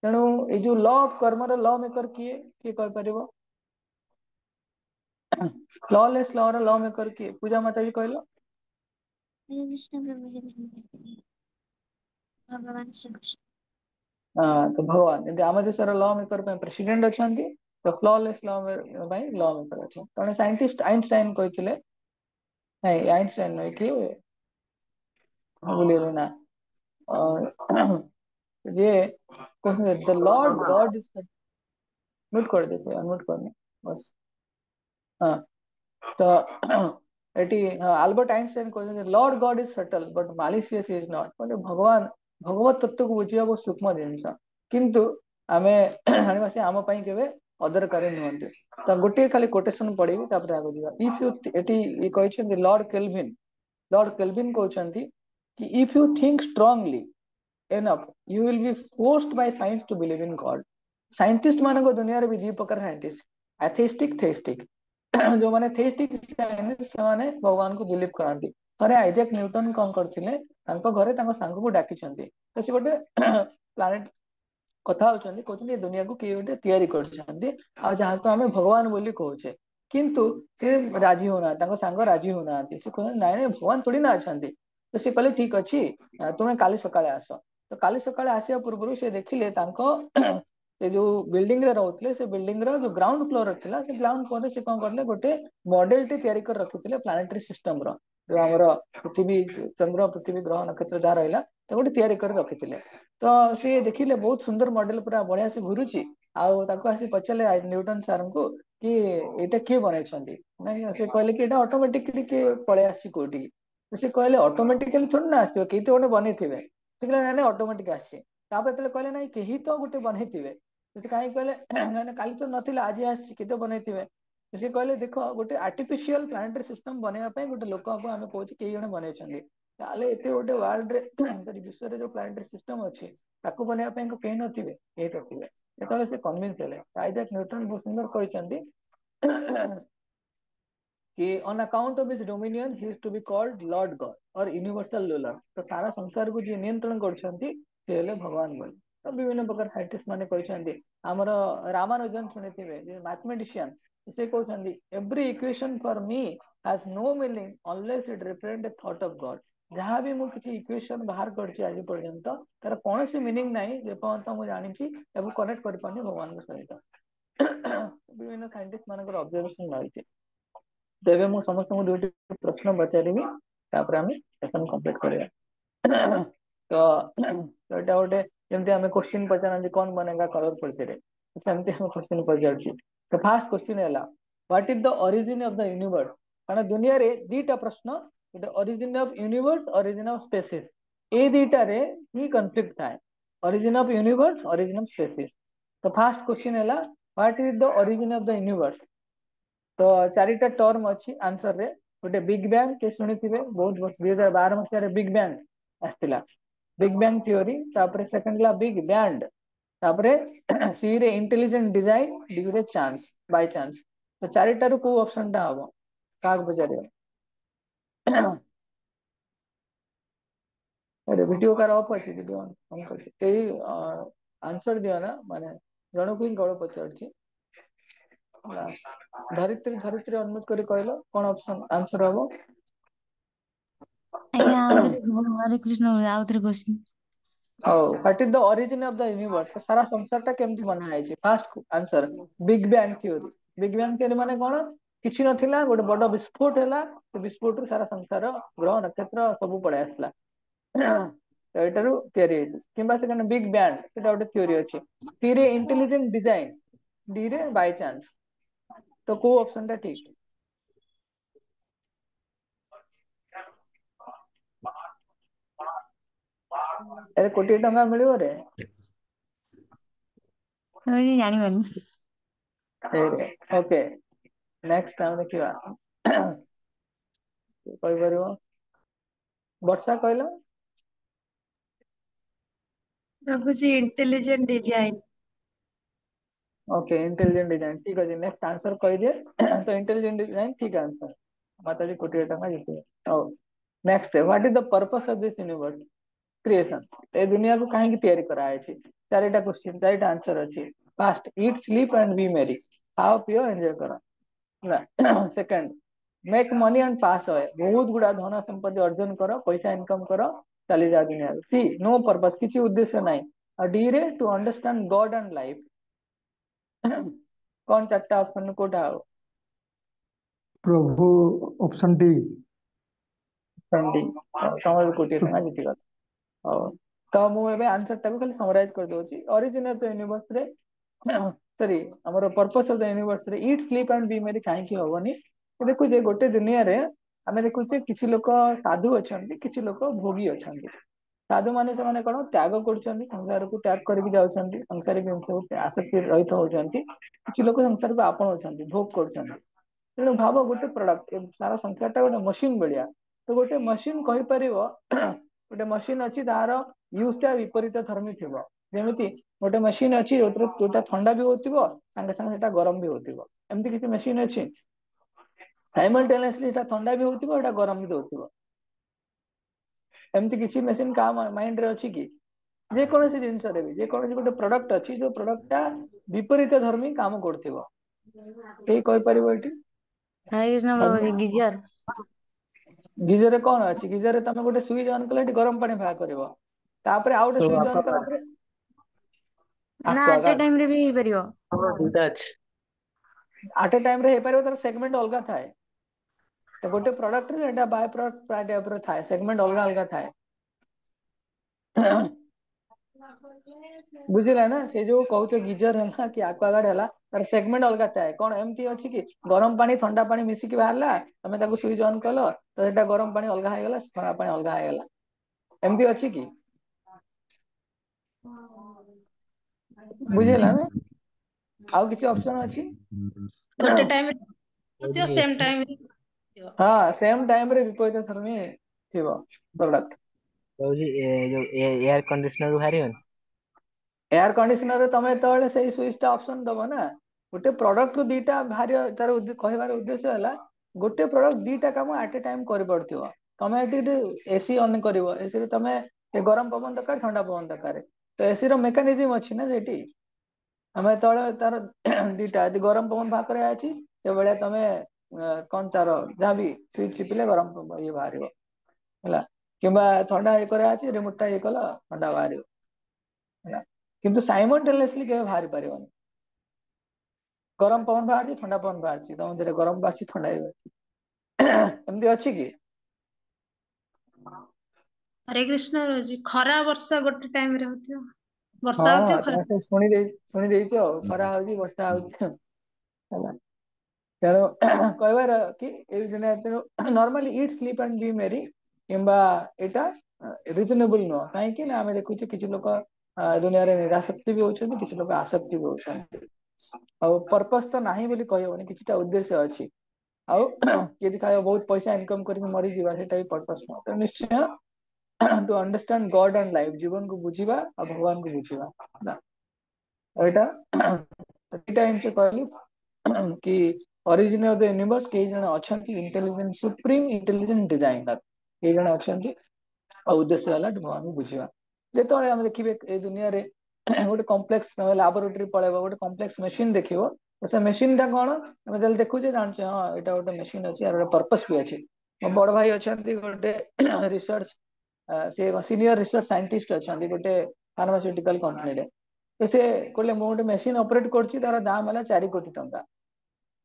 तेणु ए जो लॉ ऑफ कर्म रो लॉ मेकर किए कह परिबो फ्लॉलेस लॉ रो लॉ मेकर किए पूजा माता जी कहलो विष्णु प्रभु जी भगवान श्री कृष्ण तो भगवान यदि आम देशर लॉ मेकर पे प्रेसिडेंट अछंती तो फ्लॉलेस लॉ पे लॉ मेकर अछंती तने साइंटिस्ट आइंस्टाइन कहथिले नहीं आइंस्टाइन नहीं कि भूलिए ना ये question the Lord God is mute कर देते अनम्यूट करने बस हाँ तो एटी अल्बर्ट आइंस्टाइन कहते Lord God is subtle but malicious is not मतलब भगवान भगवत तत्व को बुझिया बहुत सूक्ष्म जिनस किंतु आमे हानिबा से आम पई केबे अदरकारी नुहंती तो गोटे खाली कोटेशन पढ़िबी तापर आगे दिबा इफ यू एटी ये कहछन लॉर्ड केल्विन कहछंती कि if you think strongly enough you will be forced by science to believe in god scientist मानको दुनिया रे भी दी प्रकार साइंटिस्ट एथिस्टिक थेस्टिक जो माने थेस्टिक से माने भगवान को बिलीव करांती ଥରେ ଆଇଜାକ୍ ନ୍ୟୁଟନ କଣ କରିଥିଲେ, ତାଙ୍କ ଘରେ ତାଙ୍କ ସାଙ୍ଗକୁ ଡାକିଛନ୍ତି, ତ ସେ ଗୋଟେ ପ୍ଲାନେଟ କଥା ହଉଛନ୍ତି, କହୁଛନ୍ତି ଏ ଦୁନିଆକୁ କିଏ ଗୋଟେ ତିଆରି କରିଛନ୍ତି ଆଉ ଯାହାକୁ ଆମେ ଭଗବାନ ବୋଲି କହୁଛେ, କିନ୍ତୁ ସେ ରାଜି ହଉନାହାନ୍ତି, ତାଙ୍କ ସାଙ୍ଗ ରାଜି ହଉନାହାନ୍ତି। ସେ କହୁଛନ୍ତି ନାଇଁ ନାଇଁ ଭଗବାନ ଥୋଡି ନା ଅଛନ୍ତି। ତ ସେ କହିଲେ ଠିକ ଅଛି, ତୁମେ କାଲି ସକାଳେ ଆସ। ତ କାଲି ସକାଳେ ଆସିବା ପୂର୍ବରୁ ସେ ଦେଖିଲେ ତାଙ୍କ ସେ ଯୋଉ ବିଲ୍ଡିଂ ରେ ରହୁଥିଲେ, ସେ ବିଲ୍ଡିଂ ର ଯୋଉ ଗ୍ରାଉଣ୍ଡ ଫ୍ଲୋର ଥିଲା, ସେ ଗ୍ରାଉଣ୍ଡ ଫ୍ଲୋରରେ ସେ କଣ କରିଲେ, ଗୋଟେ ମଡେଲ ଟି ତିଆରି କରି ରଖିଥିଲେ ପ୍ଲାନେଟାରୀ ସିଷ୍ଟମ ର, ଯୋଉ ଆମର ପୃଥିବୀ, ଚନ୍ଦ୍ର, ପୃଥିବୀ, ଗ୍ରହ, ନକ୍ଷତ୍ର ଯାହା ରହିଲା, ତାକୁ ଗୋଟେ ତିଆରି କରି ରଖିଥିଲେ। ତ ସିଏ ଦେଖିଲେ ବହୁତ ସୁନ୍ଦର ମଡେଲ, ପୁରା ବଢିଆ ସେ ଘୁରୁଛି। ଆଉ ତାକୁ ଆସି ପଚାରିଲେ ନ୍ୟୁଟନ ସାରଙ୍କୁ କି ଏଇଟା କିଏ ବନେଇଛନ୍ତି? ନାଇଁ, ସେ କହିଲେ କି ଏଇଟା ଅଟୋମେଟିକଲି କିଏ ପଳେଇ ଆସିଛି କୋଉଠିକି। ସେ କହିଲେ ଅଟୋମେଟିକାଲି ଥୋଡି ନା ଆସିଥିବ, କେହି ତ ଗୋଟେ ବନେଇଥିବେ। ସେ କହିଲେ ନାଇଁ ନାଇଁ ଅଟୋମେଟିକ ଆସିଛି। ତାପରେ ଯେତେବେଳେ କହିଲେ ନାଇଁ କେହି ତ ଗୋଟେ ବନେଇଥିବେ, ସେ କାହିଁକି କହିଲେ ନାଇଁ କାଲି ତ ନଥିଲା, ଆଜି ଆସିଛି, କେତେ ବନେଇଥିବେ। ସେ କହିଲେ ଦେଖ, ଗୋଟେ ଆର୍ଟିଫିସିଆଲ ପ୍ଲାନେଟାରୀ ସିଷ୍ଟମ ବନେଇବା ପାଇଁ ଗୋଟେ ଲୋକକୁ ଆମେ କହୁଛେ କେହି ଜଣେ ବନେଇଛନ୍ତି, ତାହେଲେ ଏତେ ଗୋଟେ ୱାର୍ଲଡରେ ବିଶ୍ୱରେ ଯୋଉ ପ୍ଲାନେଟାରୀ ସିଷ୍ଟମ ଅଛି, ତାକୁ ବନେଇବା ପାଇଁ କେହି ନଥିବେ, କେହି ତ ଥିବେ। ଯେତେବେଳେ ସେ କନଭିନ୍ସ ହେଲେ, ଆଇଜାକ୍ ନ୍ୟୁଟନ ବହୁତ ସୁନ୍ଦର କହିଛନ୍ତି कि on account of his dominion he is to be called Lord God or universal ruler। तो सारा संसार को जो नियंत्रण करछंती से हेले भगवान बोली। तो विभिन्न प्रकार साइंटिस्ट माने कहछंती, हमर रामानुजन सुनिथिबे जे मैथमेटिशियन, से कहछंती every equation for me has no meaning unless it represent the thought of God. जहाँ भी मु किछि इक्वेशन बाहर करछि आज पर्यंत, तार कोनोसी मीनिंग नाही जे पर्यंत मु जानिछि ताको कनेक्ट कर पानी भगवान के सहित। विभिन्न साइंटिस्ट मानकर ऑब्जर्वेशन रहिछि। तेबे मु समस्त मु दुटी प्रश्न पचारिबी, तापर आमे सेशन कंप्लीट करिया। तो एटा गोटे जेमति आमे क्वेश्चन पचारन कोन बनेगा करोड़पति रे, सेमति हम क्वेश्चन पचारछि। तो फर्स्ट क्वेश्चन हैला, what is the origin of the universe? कारण दुनिया रे दीटा प्रश्न, गोटे origin of universe, origin of species, ए दीटा रे ही कॉन्फ्लिक्ट थाए, origin of universe, origin of species. तो फर्स्ट क्वेश्चन हैला, what is the origin of the universe? तो चारिटा टर्म अच्छी आंसर रे, गोटे बिग बैंग के सुनिथिबे, बहुत वर्ष 2012 मसिया रे बिग बैंग आस्तिला, बिग बैंग थ्योरी। तापरे सेकंड ला बिग बैंड, तापरे सी रे इंटेलिजेंट डिजाइन, डी रे चांस, बाय चांस। तो चारिटा रु को ऑप्शन टा हबो, काग बजारियो? अरे वीडियो कार ऑफ अछि, वीडियो ऑन कर केही आंसर दियो ना, माने जणो को गळ पचारछि। धरित्री धरित्री अनम्यूट करी कहलो कोन ऑप्शन आंसर हबो? ଆଜ୍ଞା ଆଉଥରେ ହରେ କୃଷ୍ଣ ଆଉଥରେ question. What is the origin of the universe? सारा संसार टा केमति बना है? First answer big bang theory. Big bang theory माने कोन? किछि नथिला, गोटे बड़ विस्फोट हैला, तो विस्फोट रू सारा संसार, ग्रह, नक्षत्र सब पळे आसला, तो एटारू थ्योरी है। किंबा सेकंड बिग बैंग, सेटा गोटे थ्योरी अछि। टी रे इंटेलिजेंट डिजाइन, डी रे बाय चांस। तो को ऑप्शन टा ठीक? अरे कोटी टंका मिलियो रे। ଜାଣି ପାରୁନି। ओके नेक्स्ट टाइम देखिबा। कहि परबो वर्षा कहलो? प्रभु जी intelligent design. Okay intelligent design ठीक अछि, नेक्स्ट आंसर कहि दे। तो इंटेलिजेंट डिजाइन ठीक आंसर, माताजी कोटी टंका जिते। ओ next, what is the purpose of this universe? Creation. ए दुनिया को काहे की तैयारी करा है छी? चारिटा क्वेश्चन, चारिटा आंसर अछि। First, eat sleep and be merry, खाओ पियो एंजॉय करो ना। Second, make money and pass away, बहुत गुडा धन संपत्ति अर्जन करो, पैसा इनकम करो, चली जा दुनिया। सी, नो पर्पस, किसी उद्देश्य नहीं। और डी रे, to understand God and life. कौन चारटा ऑप्शन कोटा हो? प्रभु ऑप्शन डी। डी समझ कोटी टका जीति गल। हो तो मु एबे आंसर टाको खाली समराइज कर दोची। ओरिजिन ऑफ द यूनिवर्स रे, सॉरी हमर पर्पस ऑफ द यूनिवर्स रे ईट स्लीप एंड बी मेरी काहे की होवनी? तो देखु जे गोटे दुनिया रे आमे देखु जे किछि लोक साधु अछंती, किछि लोक भोगी अछंती। साधु माने से माने कोन? त्याग करछंती, संसार को त्याग करके जाउछंती, संसार के सब आसक्ति रहित होछंती। किछि लोक संसार को आपन होछंती, भोग करछंती। तेणु भाव गोटे प्रोडक्ट, सारा संसार टा गोटे मशीन बढ़िया। तो गोटे मशीन कहि परिबो गोटे मशीन अछि, तार यूज टा विपरीत धर्मी थिबो। जेमिति गोटे मशीन अछि जोटा ठंडा भी होतिबो, संगे संगे सेटा गरम भी होतिबो। एमति किछि मशीन अछि साइमल्टेनियसली एटा ठंडा भी होतिबो, एटा गरम भी होतिबो। एमती किसी मेसिन का माइंड रे अछि कि जेकोसी जिनस जेकोसी गोटे प्रडक्ट अच्छी जो प्रडक्टा विपरीत धर्मी काम करथिबो केही कहि परिबो एठी हरे कृष्ण प्रभु जी गीजर गीजर रे कोन अछि गीजर रे तमे गोटे स्विच ऑन कले गरम पानी बाहर करबो तापर आउ गोटे तो स्विच ऑन आपका कला ପରେ ना एट ए एक्वागार्ड टाइम रे भी हेई परियो ଦୁଇଟା ଅଛି। आटे टाइम रे हे परिबो तर सेगमेंट अलगा थाए तो गोटे प्रोडक्ट रे एटा बाय प्रोडक्ट प्राय टाइप रो थाए सेगमेंट अलगा अलगा थाए बुझिला ना से जो कहउते गीजर है कि एक्वागार्ड हैला तार सेगमेंट अलगा थाए कोन एमती अछि कि गरम पानी ठंडा पानी मिसी कि बाहरला तमे ताको स्विच ऑन कलो तो एटा गरम पानी अलगा हे गेला ठंडा पानी अलगा हे गेला एमती अछि कि बुझिला ना आउ किसी ऑप्शन अछि ଗୋଟେ ଟାଇମ୍ ରେ प्रभु ଥିବ जी ସେମ୍ एसी ଟାଇମ୍ ରେ ଥିବ। हाँ सेम टाइम रे विपरीत धर्मी थिबो प्रोडक्ट प्रभु जी जो एयर कंडीशनर बाहरिबन एयर कंडीशनर रे तमे तळे सेही स्विच टा ऑप्शन दबो ना गोटे प्रोडक्ट रु दीटा भारी तार कहबार उद्देश्य हला गोटे प्रोडक्ट दीटा काम एट ए टाइम करि पड़थिबो तमे एटी एसी ऑन करिवो एसी रे तमे गरम पवन दरकार ठंडा पवन दरकार तो एसी रो मेकानिज्म अछि ना सेठी हमें तळे तार दीटा यदि गरम पवन बाहर करे अछि से बेले तमे कोन तार जाबी स्विच चिपिले गरम ये बाहरिबो ହେଲା किंबा ठंडा ये करे अछि रिमोट टा ये कला ठंडा बाहरिबो ହେଲା किंतु साइमल्टेनियसली के बाहरी परिबोनी गरम पवन बाहर ठंडा पवन बाहर तम जे गरम बासी ठंडा एमती अछि कि ହରେ କୃଷ୍ଣ ରହୁଛି ଖରା ବର୍ଷା ଗୋଟେ ଟାଇମ୍ ରେ ହଉଥିବ ବର୍ଷା हाँ ହଉଥିବ ଖରା तमे ଶୁଣି ଦେଇଛ ଆଉ ଖରା ହଉଛି ବର୍ଷା ହଉଛି ହେଲା ତେଣୁ କହିବାର କି ଏଇ ଦିନ ତେଣୁ normally eat sleep and be merry କିମ୍ବା ଏଇଟା ରିଜନେବୁଲ ନୁହଁ କାହିଁକି ନା ଆମେ ଦେଖୁଛେ କିଛି ଲୋକ ଦୁନିଆରେ ନିରାଶକ୍ତି ବି ହଉଛନ୍ତି କିଛି ଲୋକ ଆସକ୍ତି ବି ହଉଛନ୍ତି ଆଉ ପର୍ପସ ତ ନାହିଁ ବୋଲି କହିହବନି କିଛିଟା ଉଦ୍ଦେଶ୍ୟ ଅଛି ଆଉ ଯଦି ଖାଇବା ବହୁତ ପଇସା ଇନକମ କରିକି ମରିଯିବା ସେଇଟା ବି ପର୍ପସ ନୁହଁ ତ ନିଶ୍ଚୟ to understand God and life ଜୀବନକୁ ବୁଝିବା ଆଉ ଭଗବାନଙ୍କୁ ବୁଝିବା ହେଲା ଏଇଟା ଦିଟା ଜିନିଷ କହିଲି କି ଅରିଜିନ ଅଫ ଦ ୟୁନିଭର୍ସ କେହି ଜଣେ ଅଛନ୍ତି ଇଣ୍ଟେଲିଜେଣ୍ଟ ସୁପ୍ରିମ ଇଣ୍ଟେଲିଜେଣ୍ଟ ଡିଜାଇନର କେହି ଜଣେ ଅଛନ୍ତି ଆଉ ଉଦ୍ଦେଶ୍ୟ ହେଲା ଭଗବାନଙ୍କୁ ବୁଝିବା ଯେତେବେଳେ ଆମେ ଦେଖିବେ ଏଇ ଦୁନିଆରେ ଗୋଟେ କମ୍ପ୍ଲେକ୍ସ ତମେ ଲାବୋରେଟୋରୀ ପଳେଇବ ଗୋଟେ କମ୍ପ୍ଲେକ୍ସ ମେସିନ ଦେଖିବ ସେ ମେସିନ ଟା କଣ ଆମେ ଯେତେବେଳେ ଦେଖୁଛେ ଜାଣୁଛେ ହଁ ଏଇଟା ଗୋଟେ ମେସିନ ଅଛି ଆର ଗୋଟେ ପର୍ପସ ବି ଅଛି ମୋ ବଡ ଭାଇ ଅଛନ୍ତି ଗୋଟେ ରିସର୍ଚ୍ଚ ସେ ସିନିୟର ରିସର୍ଚ୍ଚ ସାଇଣ୍ଟିଷ୍ଟ ଅଛନ୍ତି ଗୋଟେ ଫାର୍ମାସ୍ୟୁଟିକାଲ କମ୍ପାନୀରେ ତ ସେ କହିଲେ ମୁଁ ଗୋଟେ ମେସିନ ଅପରେଟ କରୁଛି ତାର ଦାମ ହେଲା 4 କୋଟି ଟଙ୍କା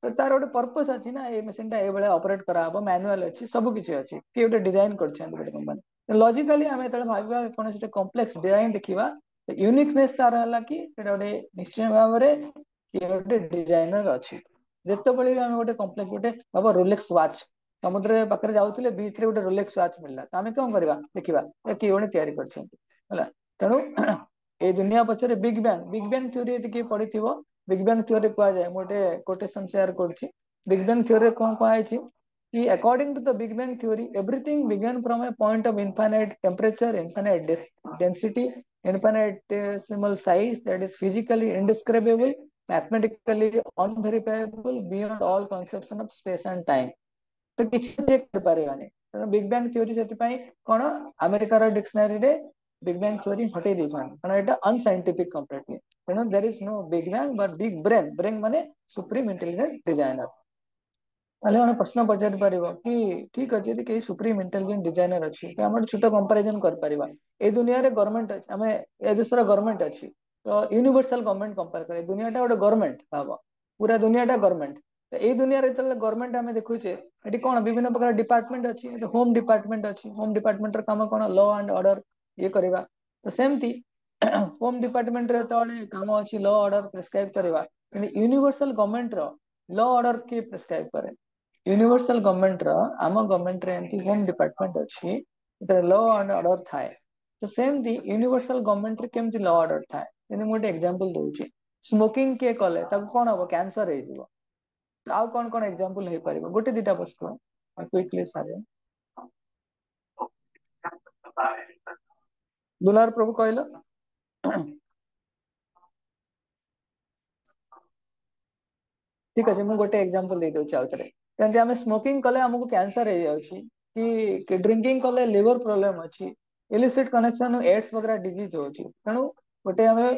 ତ ତାର ଗୋଟେ ପର୍ପସ ଅଛି ନା ଏଇ ମେସିନ ଟା ଏଇଭଳିଆ ଅପରେଟ କରାହବ ମାନୁଆଲ ଅଛି ସବୁ କିଛି ଅଛି କିଏ ଗୋଟେ ଡିଜାଇନ କରିଛନ୍ତି ଗୋଟେ କମ୍ପାନୀ ଲଜିକାଲି ଆମେ ଯେତେବେଳେ ଭାବିବା କୌଣସି ଗୋଟେ କମ୍ପ୍ଲେକ୍ସ ଡିଜାଇନ ଦେଖିବା ୟୁନିକନେସ ତାର ହେଲା କି ସେଟା ଗୋଟେ ନିଶ୍ଚୟ ଭାବରେ କିଏ ଗୋଟେ ଡିଜାଇନର ଅଛି ଯେତେବେଳେ ବି ଆମେ ଗୋଟେ କମ୍ପ୍ଲେକ୍ସ ଗୋଟେ ଭାବ ରୋଲେକ୍ସ ୱାଚ ସମୁଦ୍ର ପାଖରେ ଯାଉଥିଲେ ବିଚ ରେ ଗୋଟେ ରୋଲେକ୍ସ ୱାଚ ମିଳିଲା ତ ଆମେ କଣ କରିବା ଦେଖିବା କିଏ ଜଣେ ତିଆରି କରିଛନ୍ତି ହେଲା ତେଣୁ ଏଇ ଦୁନିଆ ପଛରେ ବିଗ ବ୍ୟାଙ୍ଗ ଥ୍योरी ଯଦି କିଏ ପଢିଥିବ ବିଗ ବ୍ୟାଙ୍ଗ ଥ୍योरी କୁହାଯାଏ ମୁଁ ଗୋଟେ କୋଟେସନ ସେୟାର କରୁଛି ବିଗ ବ୍ୟାଙ୍ଗ ଥ୍योरी କଣ କୁହାଯାଇଛି according to the Big Bang theory, everything began from a point of infinite temperature, infinite density, infinitesimal size that is physically indescribable, mathematically unverifiable beyond all conception of space and time. तो କିଛି check କରିପାରିବାନି ତେଣୁ big ବ୍ୟାଙ୍ଗ theory ସେଥିପାଇଁ କଣ ଆମେରିକାର ଡିକ୍ସନାରୀରେ big ବ୍ୟାଙ୍ଗ theory ହଟେଇ ଦେଇଛନ୍ତି କାରଣ ଏଇଟା ଅନସାଇଣ୍ଟିଫିକ କମ୍ପ୍ଲିଟଲି ତେଣୁ there is no big bang but big brain ମାନେ ସୁପ୍ରିମ ଇଣ୍ଟେଲିଜେଣ୍ଟ ଡିଜାଇନର ତାହେଲେ ଆମେ ପ୍ରଶ୍ନ ପଚାରି ପାରିବ କି ଠିକ ଅଛି ଯଦି କେହି ସୁପ୍ରିମ ଇଣ୍ଟେଲିଜେଣ୍ଟ ଡିଜାଇନର ଅଛି ତ ଆମେ ଗୋଟେ ଛୋଟ କମ୍ପାରିଜନ କରିପାରିବା ଏଇ ଦୁନିଆରେ ଗଭର୍ଣ୍ଣମେଣ୍ଟ ଅଛି ଆମେ ଏ ଦେଶର ଗଭର୍ଣ୍ଣମେଣ୍ଟ ଅଛି ତ ୟୁନିଭର୍ସାଲ ଗଭର୍ଣ୍ଣମେଣ୍ଟ କମ୍ପେୟାର କରିବା ଦୁନିଆଟା ଗୋଟେ ଗଭର୍ଣ୍ଣମେଣ୍ଟ ଭାବ ପୁରା ଦୁନିଆଟା ଗଭର୍ଣ୍ଣମେଣ୍ଟ ଏଇ ଦୁନିଆରେ ଯେତେବେଳେ ଗଭର୍ଣ୍ଣମେଣ୍ଟ ଆମେ ଦେଖୁଛେ ଏଠି କଣ ବିଭିନ୍ନ ପ୍ରକାର ଡିପାର୍ଟମେଣ୍ଟ ଅଛି ହୋମ ଡିପାର୍ଟମେଣ୍ଟ ଅଛି ହୋମ ଡିପାର୍ଟମେଣ୍ଟର କାମ କଣ ଲ ଆଣ୍ଡ ଅର୍ଡର ଇଏ କରିବା ତ ସେମିତି ହୋମ ଡିପାର୍ଟମେଣ୍ଟରେ ଯେତେବେଳେ କାମ ଅଛି ଲ ଅର୍ଡର ପ୍ରେସକ୍ରାଇବ କରିବା କିନ୍ତୁ ୟୁନିଭର୍ସାଲ ଗଭର୍ଣ୍ଣମେଣ୍ଟର ଲ ଅର୍ଡର କିଏ ପ୍ରେସକ୍ରାଇବ କରେ ୟୁନିଭର୍ସାଲ ଗଭର୍ଣ୍ଣମେଣ୍ଟର ଆମ ଗଭର୍ଣ୍ଣମେଣ୍ଟରେ ଏମିତି ହୋମ ଡିପାର୍ଟମେଣ୍ଟ ଅଛି ସେଥିରେ ଲ ଆଣ୍ଡ ଅର୍ଡର ଥାଏ ତ ସେମିତି ୟୁନିଭର୍ସାଲ ଗଭର୍ଣ୍ଣମେଣ୍ଟରେ କେମିତି ଲ ଅର୍ଡର ଥାଏ ଯେମିତି ମୁଁ ଗୋଟେ ଏକ୍ସାମ୍ପଲ ଦଉଛି ସ୍ମୋକିଂ କିଏ କଲେ ତାକୁ କଣ ହବ କ୍ୟାନସର ହେଇଯିବ ଆଉ କଣ ଏକ୍ସାମ୍ପଲ ହେଇପାରିବ ଗୋଟେ ଦିଟା ବস্তୁ କ୍ୱିକଲି ସାରିବା ଦୁଲାର ପ୍ରଭୁ କହିଲ ଠିକ ଅଛି ମୁଁ ଗୋଟେ ଏକ୍ସାମ୍ପଲ ଦେଇଦଉଛି ଆଉଥରେ ଯେମିତି ଆମେ ସ୍ମୋକିଂ କଲେ ଆମକୁ କ୍ୟାନସର ହେଇଯାଉଛି कि ड्रिंकिंग कले लिवर प्रोब्लेम अच्छी इलिसिट कनेक्शन एड्स वगैरह डिजीज होची तेणु गोटे आमे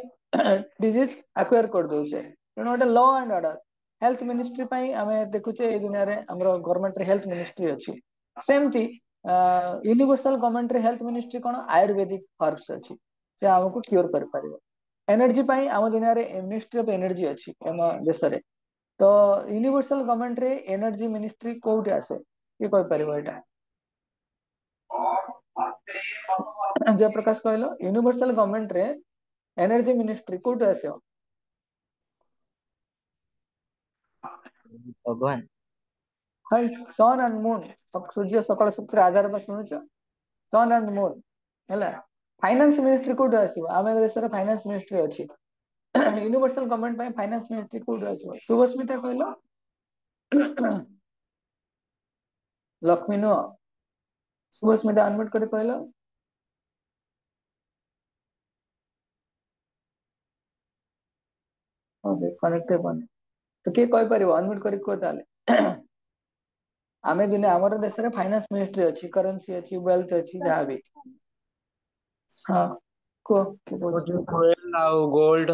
डिजीज एक्वायर कर दोचे तेणु गोटे law and order health ministry पई आमे देखुचे ए दुनिया रे हमरो गवर्नमेंट रे हेल्थ मिनिस्ट्री अच्छी सेमती यूनिवर्सल गवर्नमेंट रे हेल्थ मिनिस्ट्री कोन आयुर्वेदिक हर्ब्स अच्छी से हमको क्योर कर पारिबो एनर्जी पई आम दुनिया रे मिनिस्ट्री ऑफ एनर्जी अच्छी हम देश रे तो यूनिवर्सल गवर्नमेंट रे एनर्जी मिनिस्ट्री कोउटी आसे ये कोइ परिबो एटा जयप्रकाश कहलो यूनिवर्सल गवर्नमेंट रे एनर्जी मिनिस्ट्री कोउटी आसे भगवान हाय सन एंड मून सूर्य सकाळ सप्तर आधार पर सुनुच सन एंड मून हैला फाइनेंस मिनिस्ट्री कोउटी आसीबो आमे देश रे फाइनेंस मिनिस्ट्री अछि यूनिवर्सल गवर्नमेंट पई फाइनेंस मिनिस्ट्री कोउटी आसीबो सुभस्मिता कहलो लक्ष्मी नो सुभस्मिता अनम्यूट करे कहलो ओके कनेक्ट बन तो के कहि परिबो अनम्यूट करे को ताले आमे दिने हमर देश रे फाइनेंस मिनिस्ट्री अछि करेंसी अछि वेल्थ अछि जहा भी हां को के बोल कोयल ଆଉ ଗୋल्ड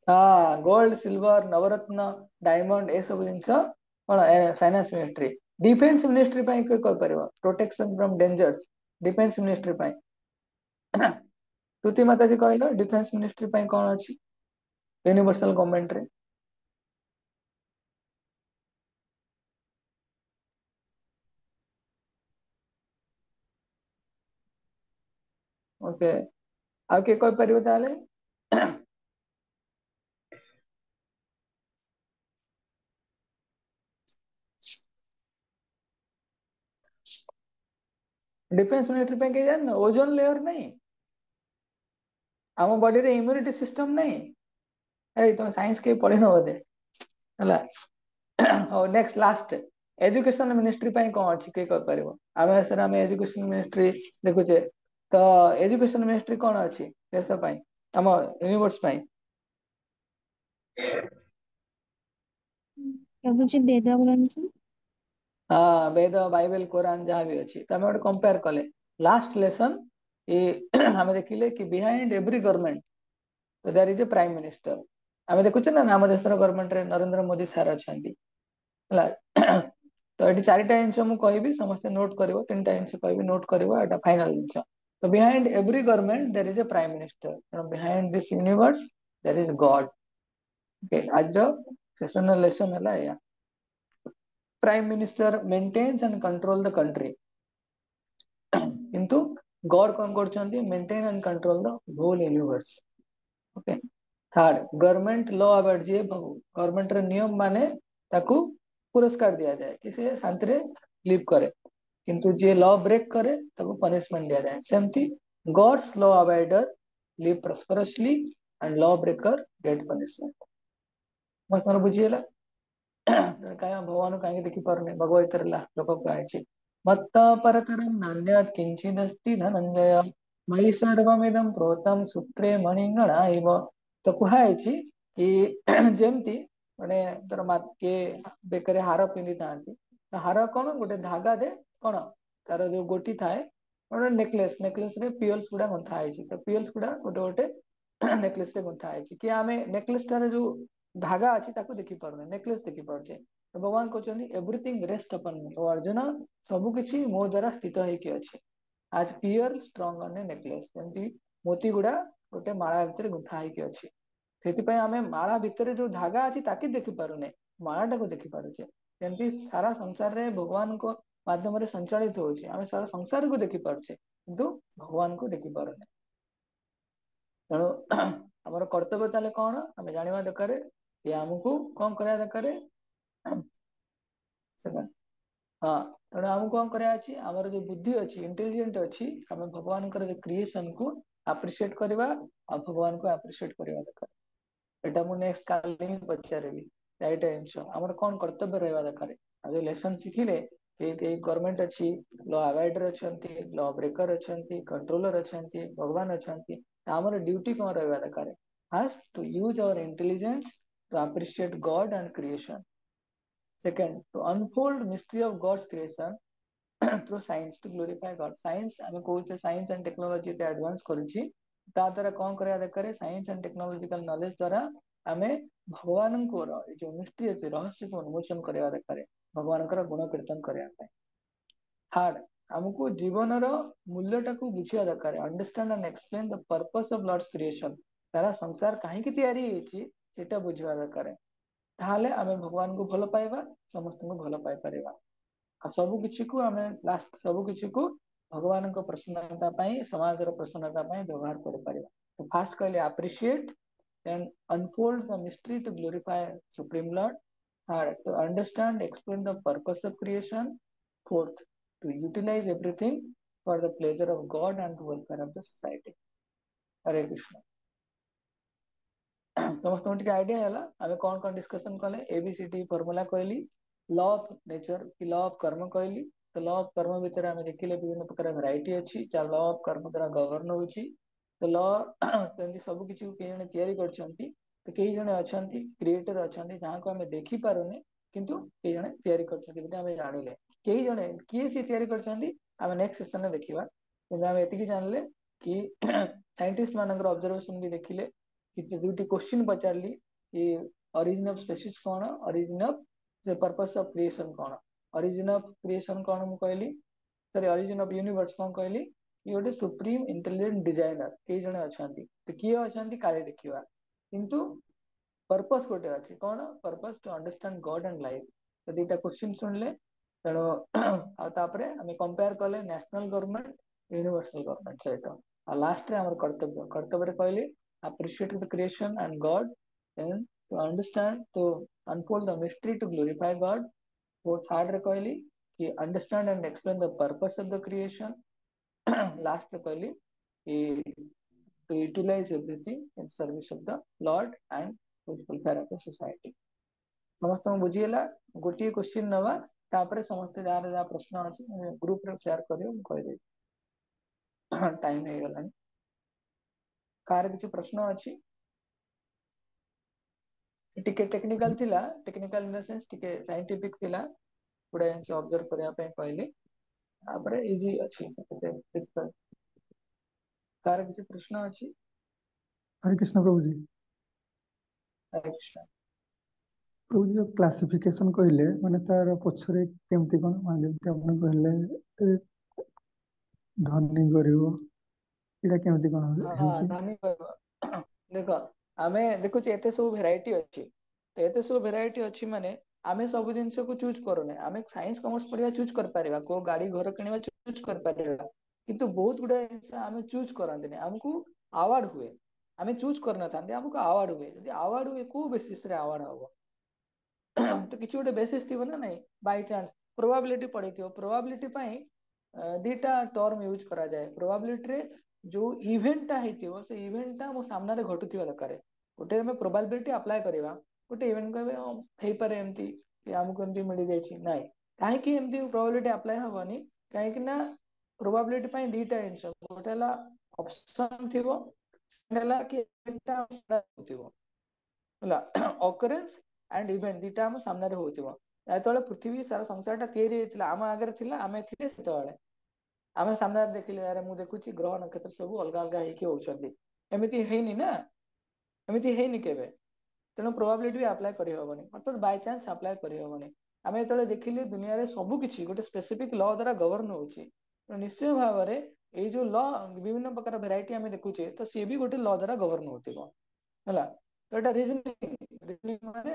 हाँ गोल्ड सिल्वर नवरत्न डायमंड ए सब जिनस कौन फाइनेंस मिनिस्ट्री डिफेंस मिनिस्ट्री ପାଇଁ कोई कहि परिबो protection from dangers defence ministry ପାଇଁ तुति माता जी कहलो डिफेंस मिनिस्ट्री ପାଇଁ कोन अछि यूनिवर्सल गवर्नमेंट रे ओके आ के कहि परिबो ताले डिफेंस मिनिस्ट्री ପାଇଁ के जान ओजोन लेयर नहीं हम बॉडी रे इम्यूनिटी सिस्टम नहीं ए तुम साइंस के पढ़िनो बोधे हला और नेक्स्ट लास्ट एजुकेशन मिनिस्ट्री ପାଇଁ कोन अछि के कहि परिबो आमे सर आमे एजुकेशन मिनिस्ट्री देखुचे तो एजुकेशन मिनिस्ट्री कोन अछि देश ପାଇଁ हम यूनिवर्स ପାଇଁ प्रभु जी वेद ग्रंथ हाँ वेद बाइबल कुरान जहाँ भी अच्छी तमें गोटे कंपेयर कले लास्ट लेसन ये हमें देखिले कि बिहाइंड एवरी गवर्नमेंट तो there is a prime minister हमें देखुचे ना आम देशर गवर्नमेंट रे नरेंद्र मोदी सार अच्छा तो ये चारिटा जिनस मुझे कहबी समस्त नोट कर तीन जिनस कह नोट कर फाइनाल जिनस तो behind every government there is a prime minister behind this universe there is God okay आज सेशन लेसन है या prime minister maintains and control the country किंतु गॉड कौन करछंती maintain and control the whole universe okay third government law about जे government रे नियम माने ताकू पुरस्कार दिया जाए कि से शांति रे लिव करे किंतु जे लॉ ब्रेक करे ताकू पनिशमेंट दिया जाए सेमती God's law abider live prosperously and law breaker get punishment must बुझिएला काय भगवान कहीं देखि पारुने भगवत लोक कहे मत्त परतरं नान्यत् किंचिदस्ति धनंजय मयि सर्वमिदं प्रोतं सूत्रे मणिगणा इव तो कुहाई कि जेमती माने तोर के बेकरे हार पिंधि थांती तो हार कौन गोटे धागा दे कौन तार जो गोटी थाए गोटे नेकलेस नेकलेस रे पियल्स गुडा गुंथा है तो पियल्स गुडा गोटे गोटे नेकलेस रे गुंथा है कि आमे नेकलेस टारे जो धागा अच्छी ताको देखि पारुने नेकलेस देखि पारुचे तो भगवान कहते एवरीथिंग रेस्ट अपन मी ओ अर्जुन सब किछि मो द्वारा स्थित होइके अछि आज पियर स्ट्रांग ऑन ए नेकलेस जेमती मोती गुडा गोटे माळा भितर गुंथा होइके अछि सेति आमे माळा भितर जो धागा अछि ताके देखि पारुने माळाटा को देखि पारुचे जेमती सारा संसार रे भगवान को माध्यम रे संचालित होछि आमे सारा संसार को देखि पारुचे किंतु भगवान को देखि पारुने तेणु हमर कर्तव्य ताले कोन आमे जानिबा दरकार ये हमको कौन करा दरकार सेकंड हाँ तेणु आमको कौन करा अछि हमर जो बुद्धि अछि इंटेलिजेंट अछि हम भगवान कर जो क्रिएशन को अप्रिशिएट करबा आ भगवान को अप्रिशिएट करबा दरकार एटा मु नेक्स्ट काल ही पचारबी एटा इंश हमर कौन कर्तव्य रहबा दरकार आज लेसन शिखिले एक गवर्नमेंट अछि लॉ अवॉइडर अछंती लॉ ब्रेकर अछंती कंट्रोलर अछंती भगवान अछंती हमर ड्यूटी कौन रहबा दरकार first to use our intelligence to appreciate God and creation. Second, to unfold mystery of God's creation through science to glorify God. Science ଆମେ କହୁଛେ science and technology ଏତେ advance କରୁଛି, ତା ଦ୍ୱାରା କଣ କରିବା ଦରକାର? science and technological knowledge ଦ୍ୱାରା ଆମେ ଭଗବାନଙ୍କର ଏ ଯୋଉ mystery ଅଛି, ରହସ୍ୟକୁ ଉନ୍ମୋଚନ କରିବା ଦରକାର, ଭଗବାନଙ୍କର ଗୁଣ କୀର୍ତ୍ତନ କରିବା ପାଇଁ। Third, ଆମକୁ ଜୀବନର ମୂଲ୍ୟଟାକୁ ବୁଝିବା ଦରକାର, understand and explain the purpose of Lord's creation. ତାର ସଂସାର କାହିଁକି ତିଆରି ହେଇଛି ସେଟା ବୁଝିବା ଦରକାର, ତାହେଲେ ଆମେ ଭଗବାନଙ୍କୁ ଭଲ ପାଇବା, ସମସ୍ତଙ୍କୁ ଭଲ ପାଇପାରିବା। ଆଉ ସବୁ କିଛିକୁ ଆମେ ଲାଷ୍ଟ ସବୁ କିଛିକୁ ଭଗବାନଙ୍କ ପ୍ରସନ୍ନତା ପାଇଁ, ସମାଜର ପ୍ରସନ୍ନତା ପାଇଁ ବ୍ୟବହାର କରିପାରିବା। ତ ଫାର୍ଷ୍ଟ କହିଲେ appreciate and unfold the mystery to glorify Supreme Lord. Third, to understand, explain the purpose of creation. Fourth, to utilize everything for the pleasure of God and the welfare of the society. Hare Krishna. ସମସ୍ତଙ୍କୁ ଟିକେ idea ହେଲା ଆମେ କଣ କଣ discussion କଲେ? ABCD formula କହିଲି, ଲ of nature କି ଲ of କର୍ମ କହିଲି। ତ ଲ ଅଫ କର୍ମ ଭିତରେ ଆମେ ଦେଖିଲେ ବିଭିନ୍ନ ପ୍ରକାର ଭେରାଇଟି ଅଛି, ଯାହା ଲ ଅଫ କର୍ମ ଦ୍ୱାରା ଗଭର୍ଣ୍ଣ ହଉଛି। ତ ଲ ସେମିତି ସବୁ କିଛି କେହି ଜଣେ ତିଆରି କରିଛନ୍ତି, ତ କେହି ଜଣେ ଅଛନ୍ତି କ୍ରିଏଟର ଅଛନ୍ତି ଯାହାକୁ ଆମେ ଦେଖିପାରୁନେ, କିନ୍ତୁ କେହି ଜଣେ ତିଆରି କରିଛନ୍ତି ବୋଲି ଆମେ ଜାଣିଲେ। କେହି ଜଣେ କିଏ ସିଏ ତିଆରି କରିଛନ୍ତି ଆମେ ନେକ୍ସଟ ସେସନରେ ଦେଖିବା, କିନ୍ତୁ ଆମେ ଏତିକି ଜାଣିଲେ କି ସାଇଣ୍ଟିଷ୍ଟ ମାନଙ୍କର ଅବଜରଭେସନ ବି ଦେଖିଲେ कि दुईटी क्वेश्चन पचारली कि ओरिजिन ऑफ स्पेसीज कौन, ओरिजिन ऑफ से पर्पस ऑफ क्रिएशन कौन। ओरिजिन ऑफ क्रिएशन कौन मु कहली, सॉरी ओरिजिन ऑफ यूनिवर्स कौन कहली, ये गोटे सुप्रीम इंटेलिजेंट डिजाइनर कई जने अछंती। तो किए अछंती काले देखिवा, किंतु पर्पस गोटे अछि कौन, purpose to understand God and life. तो दुईटा क्वेश्चन सुनले तेणु आ तापरे हमें कंपेयर कले नेशनल गवर्नमेंट यूनिवर्सल गवर्नमेंट सहित। आ लास्ट रे हमर कर्तव्य कर्तव्य कहली appreciate the creation and God, and to understand, to unfold the mystery to glorify God. Fourth, third रे कहली कि understand and explain the purpose of the creation. Last रे कहली कि to utilize everything in service of the Lord and to welfare of the society. समस्त बुझीला। गोटे question नवा, तापरे समस्त जार जा प्रश्न अछि ग्रुप रे शेयर करियो, मु कहि दे टाइम हे गलानी। कार किसी प्रश्न अछि? टिके टेक्निकल थिला, टेक्निकल इन द सेंस टिके साइंटिफिक थिला, पुडे से ऑब्जर्व करिया पे कहली, तापरे इजी अछि टिपिकल। कार किसी प्रश्न अछि? हरे कृष्ण प्रभु जी। हरे कृष्ण। प्रभु जी जो क्लासिफिकेशन कहले माने तार पछरे केमती कोन माने जेमति आपण कहले धनी गरीब एटा केमती कोन हाँ हेउची? धनी देखो आमे देखुचे एते सब वेराइटी अछि, तो एते सब वेराइटी अछि माने आमे सब जिंस को चूज करूने। आमे साइंस कॉमर्स पढ़िया चूज कर पारिबा, को गाड़ी घर किनिबा चूज कर पारिबा, किंतु बहुत गुडा जिंस आमे चूज करंदिने। हमकु अवार्ड हुए, आमे चूज करना थांदे, हमकु अवार्ड हुए। यदि अवार्ड हुए को बेसिस रे अवार्ड हबो तो किछि गोटे बेसिस थिबो ना नहीं, बाय चांस प्रोबेबिलिटी पड़िथिबो। प्रोबेबिलिटी पई दीटा टर्म यूज करा जाए। प्रोबेबिलिटी रे जो इवेंट हेतिबो से इवेंट ता मो सामना रे घटुथिबा दरकार। गोटे हमें प्रोबेबिलिटी अप्लाई करबा, गोटे इवेंट कहबे हेई पारे एमती कि हमकु एमती मिली जाय छी, नाही काहे कि एमती प्रोबेबिलिटी अप्लाई हबनी, काहे कि ना प्रोबेबिलिटी पई दीटा जिंस, गोटे ला ऑप्शन थिबो, सेला कि इवेंट ता होथिबो होला ऑकरेंस एंड इवेंट दीटा हम सामने रे होथिबो। जेतବେଳେ पृथ्वी सारा संसारटा तयारी ହେଇଥିଲା ଆମ ଆଗରେ ଥିଲା, ଆମେ ଥିଲେ ସେତେବେଳେ ଆମେ ସାମ୍ନାରେ ଦେଖିଲେ ଆରେ ମୁଁ ଦେଖୁଛି ଗ୍ରହ ନକ୍ଷତ୍ର ସବୁ ଅଲଗା ଅଲଗା ହେଇକି ହଉଛନ୍ତି, ଏମିତି ହେଇନି ନା, ଏମିତି ହେଇନି କେବେ। ତେଣୁ ପ୍ରୋବାବିଲିଟି ବି ଆପ୍ଲାଏ କରିହବନି, ଅର୍ଥାତ ବାଇ ଚାନ୍ସ ଆପ୍ଲାଏ କରିହବନି। ଆମେ ଯେତେବେଳେ ଦେଖିଲେ ଦୁନିଆରେ ସବୁ କିଛି ଗୋଟେ ସ୍ପେସିଫିକ ଲ ଦ୍ୱାରା ଗଭର୍ଣ୍ଣ ହଉଛି, ନିଶ୍ଚୟ ଭାବରେ ଏଇ ଯୋଉ ଲ ବିଭିନ୍ନ ପ୍ରକାର ଭେରାଇଟି ଆମେ ଦେଖୁଛେ, ତ ସିଏ ବି ଗୋଟେ ଲ ଦ୍ୱାରା ଗଭର୍ଣ୍ଣ ହଉଥିବ ହେଲା। ତ ଏଟା ରିଜନିଂ ମାନେ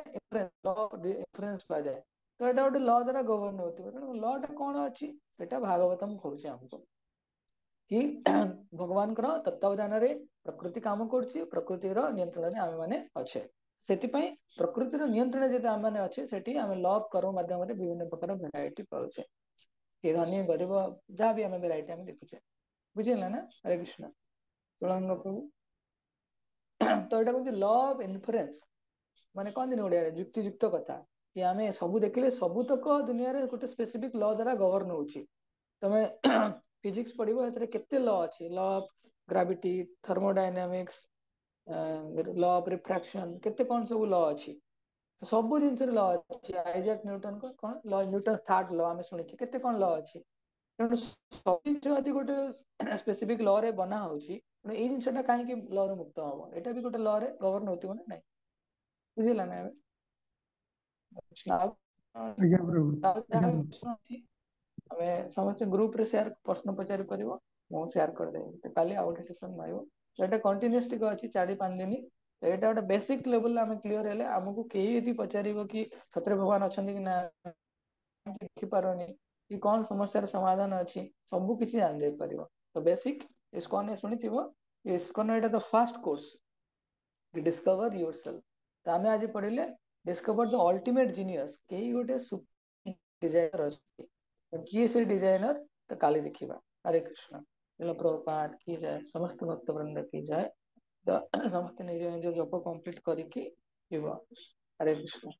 ଲ ଅଫ ଇନଫରେନ୍ସ କୁହାଯାଏ। ତ ଏଟା ଗୋଟେ ଲ ଦ୍ୱାରା ଗଭର୍ଣ୍ଣ ହଉଥିବ। ତେଣୁ ଲ ଟା କଣ ଅଛି, ସେଟା ଭାଗବତମ କହୁଛି ଆମକୁ कि भगवानଙ୍କର ତତ୍ତ୍ୱାବଧାନରେ ପ୍ରକୃତି କାମ କରୁଛି, ପ୍ରକୃତିର ନିୟନ୍ତ୍ରଣରେ ଆମେ ମାନେ ଅଛେ। ସେଥିପାଇଁ ପ୍ରକୃତିର ନିୟନ୍ତ୍ରଣ ଯଦି ଆମେ ମାନେ ଅଛେ, ସେଠି ଆମେ ଲ ଅଫ କର୍ମ ମାଧ୍ୟମରେ ବିଭିନ୍ନ ପ୍ରକାର ଭେରାଇଟି ପାଉଛେ। କି ଧନୀ ଗରିବ ଯାହା ବି ଆମେ ଭେରାଇଟି ଆମେ ଦେଖୁଛେ, ବୁଝିଲା ନା। ହରେ କୃଷ୍ଣ। ତୁଳଙ୍ଗ ପ୍ରଭୁ ତ ଏଟା କହୁଛି ଲ ଅଫ ଇନଫରେନ୍ସ, ମାନେ କହନ୍ତିନି ଓଡିଆରେ ଯୁକ୍ତି ଯୁକ୍ତ କଥା, कि आमे ସବୁ ଦେଖିଲେ ସବୁତକ ଦୁନିଆରେ ଗୋଟେ ସ୍ପେସିଫିକ ଲ ଦ୍ୱାରା ଗଭର୍ଣ୍ଣ ହଉଛି। ତମେ फिजिक्स पढ़िबो, एतरे केते लॉ अछि, law of gravity, thermodynamics, law of refraction, केते कोन सब लॉ अछि। तो सब जिंस लॉ अछि। आइजैक न्यूटन को कोन लॉ, न्यूटन थर्ड लॉ आमे सुनिछि, केते कोन लॉ अछि। ତେଣୁ ସବୁ ଜିନିଷ ଯଦି ଗୋଟେ ସ୍ପେସିଫିକ ଲ ରେ ବନା ହଉଛି ତେଣୁ ଏଇ ଜିନିଷଟା କାହିଁକି ଲ ରୁ ମୁକ୍ତ ହବ? ଏଇଟା ବି ଗୋଟେ ଲ ରେ ଗଭର୍ଣ୍ଣ ହଉଥିବ ନା ନାଇଁ? ବୁଝିଲା ନା ଏବେ? ଆଉ ଆଜ୍ଞା ପ୍ରଭୁ ଆଉ ଆଜ୍ଞା ଯାହା ବି ପ୍ରଭୁ ପ୍ରଶ୍ନ ଅଛି ଆମେ ସମସ୍ତେ ଗ୍ରୁପ ରେ ସେୟାର ପ୍ରଶ୍ନ ପଚାରି ପାରିବ, ମୁଁ ସେୟାର କରିଦେବି। କାଲି ଆଉ ଗୋଟେ ସେସନ ରହିବ, ଏଇଟା କଣ୍ଟିନ୍ୟୁସ୍ ଟିକେ ଅଛି 4-5 ଦିନ। ତ ଏଇଟା ଗୋଟେ ବେସିକ ଲେଭେଲରେ ଆମେ କ୍ଲିୟର ହେଲେ ଆମକୁ କେହି ଯଦି ପଚାରିବ କି ସତରେ ଭଗବାନ ଅଛନ୍ତି କି ନା, ଦେଖିପାରୁନି କି କଣ ସମସ୍ୟାର ସମାଧାନ ଅଛି, ସବୁ କିଛି ଜାଣିଯାଇ ପାରିବ। ତ ବେସିକ ଇସ୍କନ ଶୁଣିଥିବ, ଇସ୍କନ ଏଇଟା the first course discover yourself. ତ ଆମେ ଆଜି ପଢିଲେ ଡିସ୍କଭର ଦ ଅଲ୍ଟିମେଟ ଜିନିୟସ। କେହି ଗୋଟେ ଡିଜାଇନର ଅଛି, ତ କିଏ ସେ ଡିଜାଇନର? ତ କାଲି ଦେଖିବା। ହରେ କୃଷ୍ଣ। ପ୍ରଭୁପାଦ କି ଯାଏ, ସମସ୍ତ ଭକ୍ତ ବୃନ୍ଦ କି ଯାଏ। ତ ସମସ୍ତେ ନିଜ ନିଜ ଜପ କମ୍ପ୍ଲିଟ କରିକି ଯିବ। ହରେ କୃଷ୍ଣ।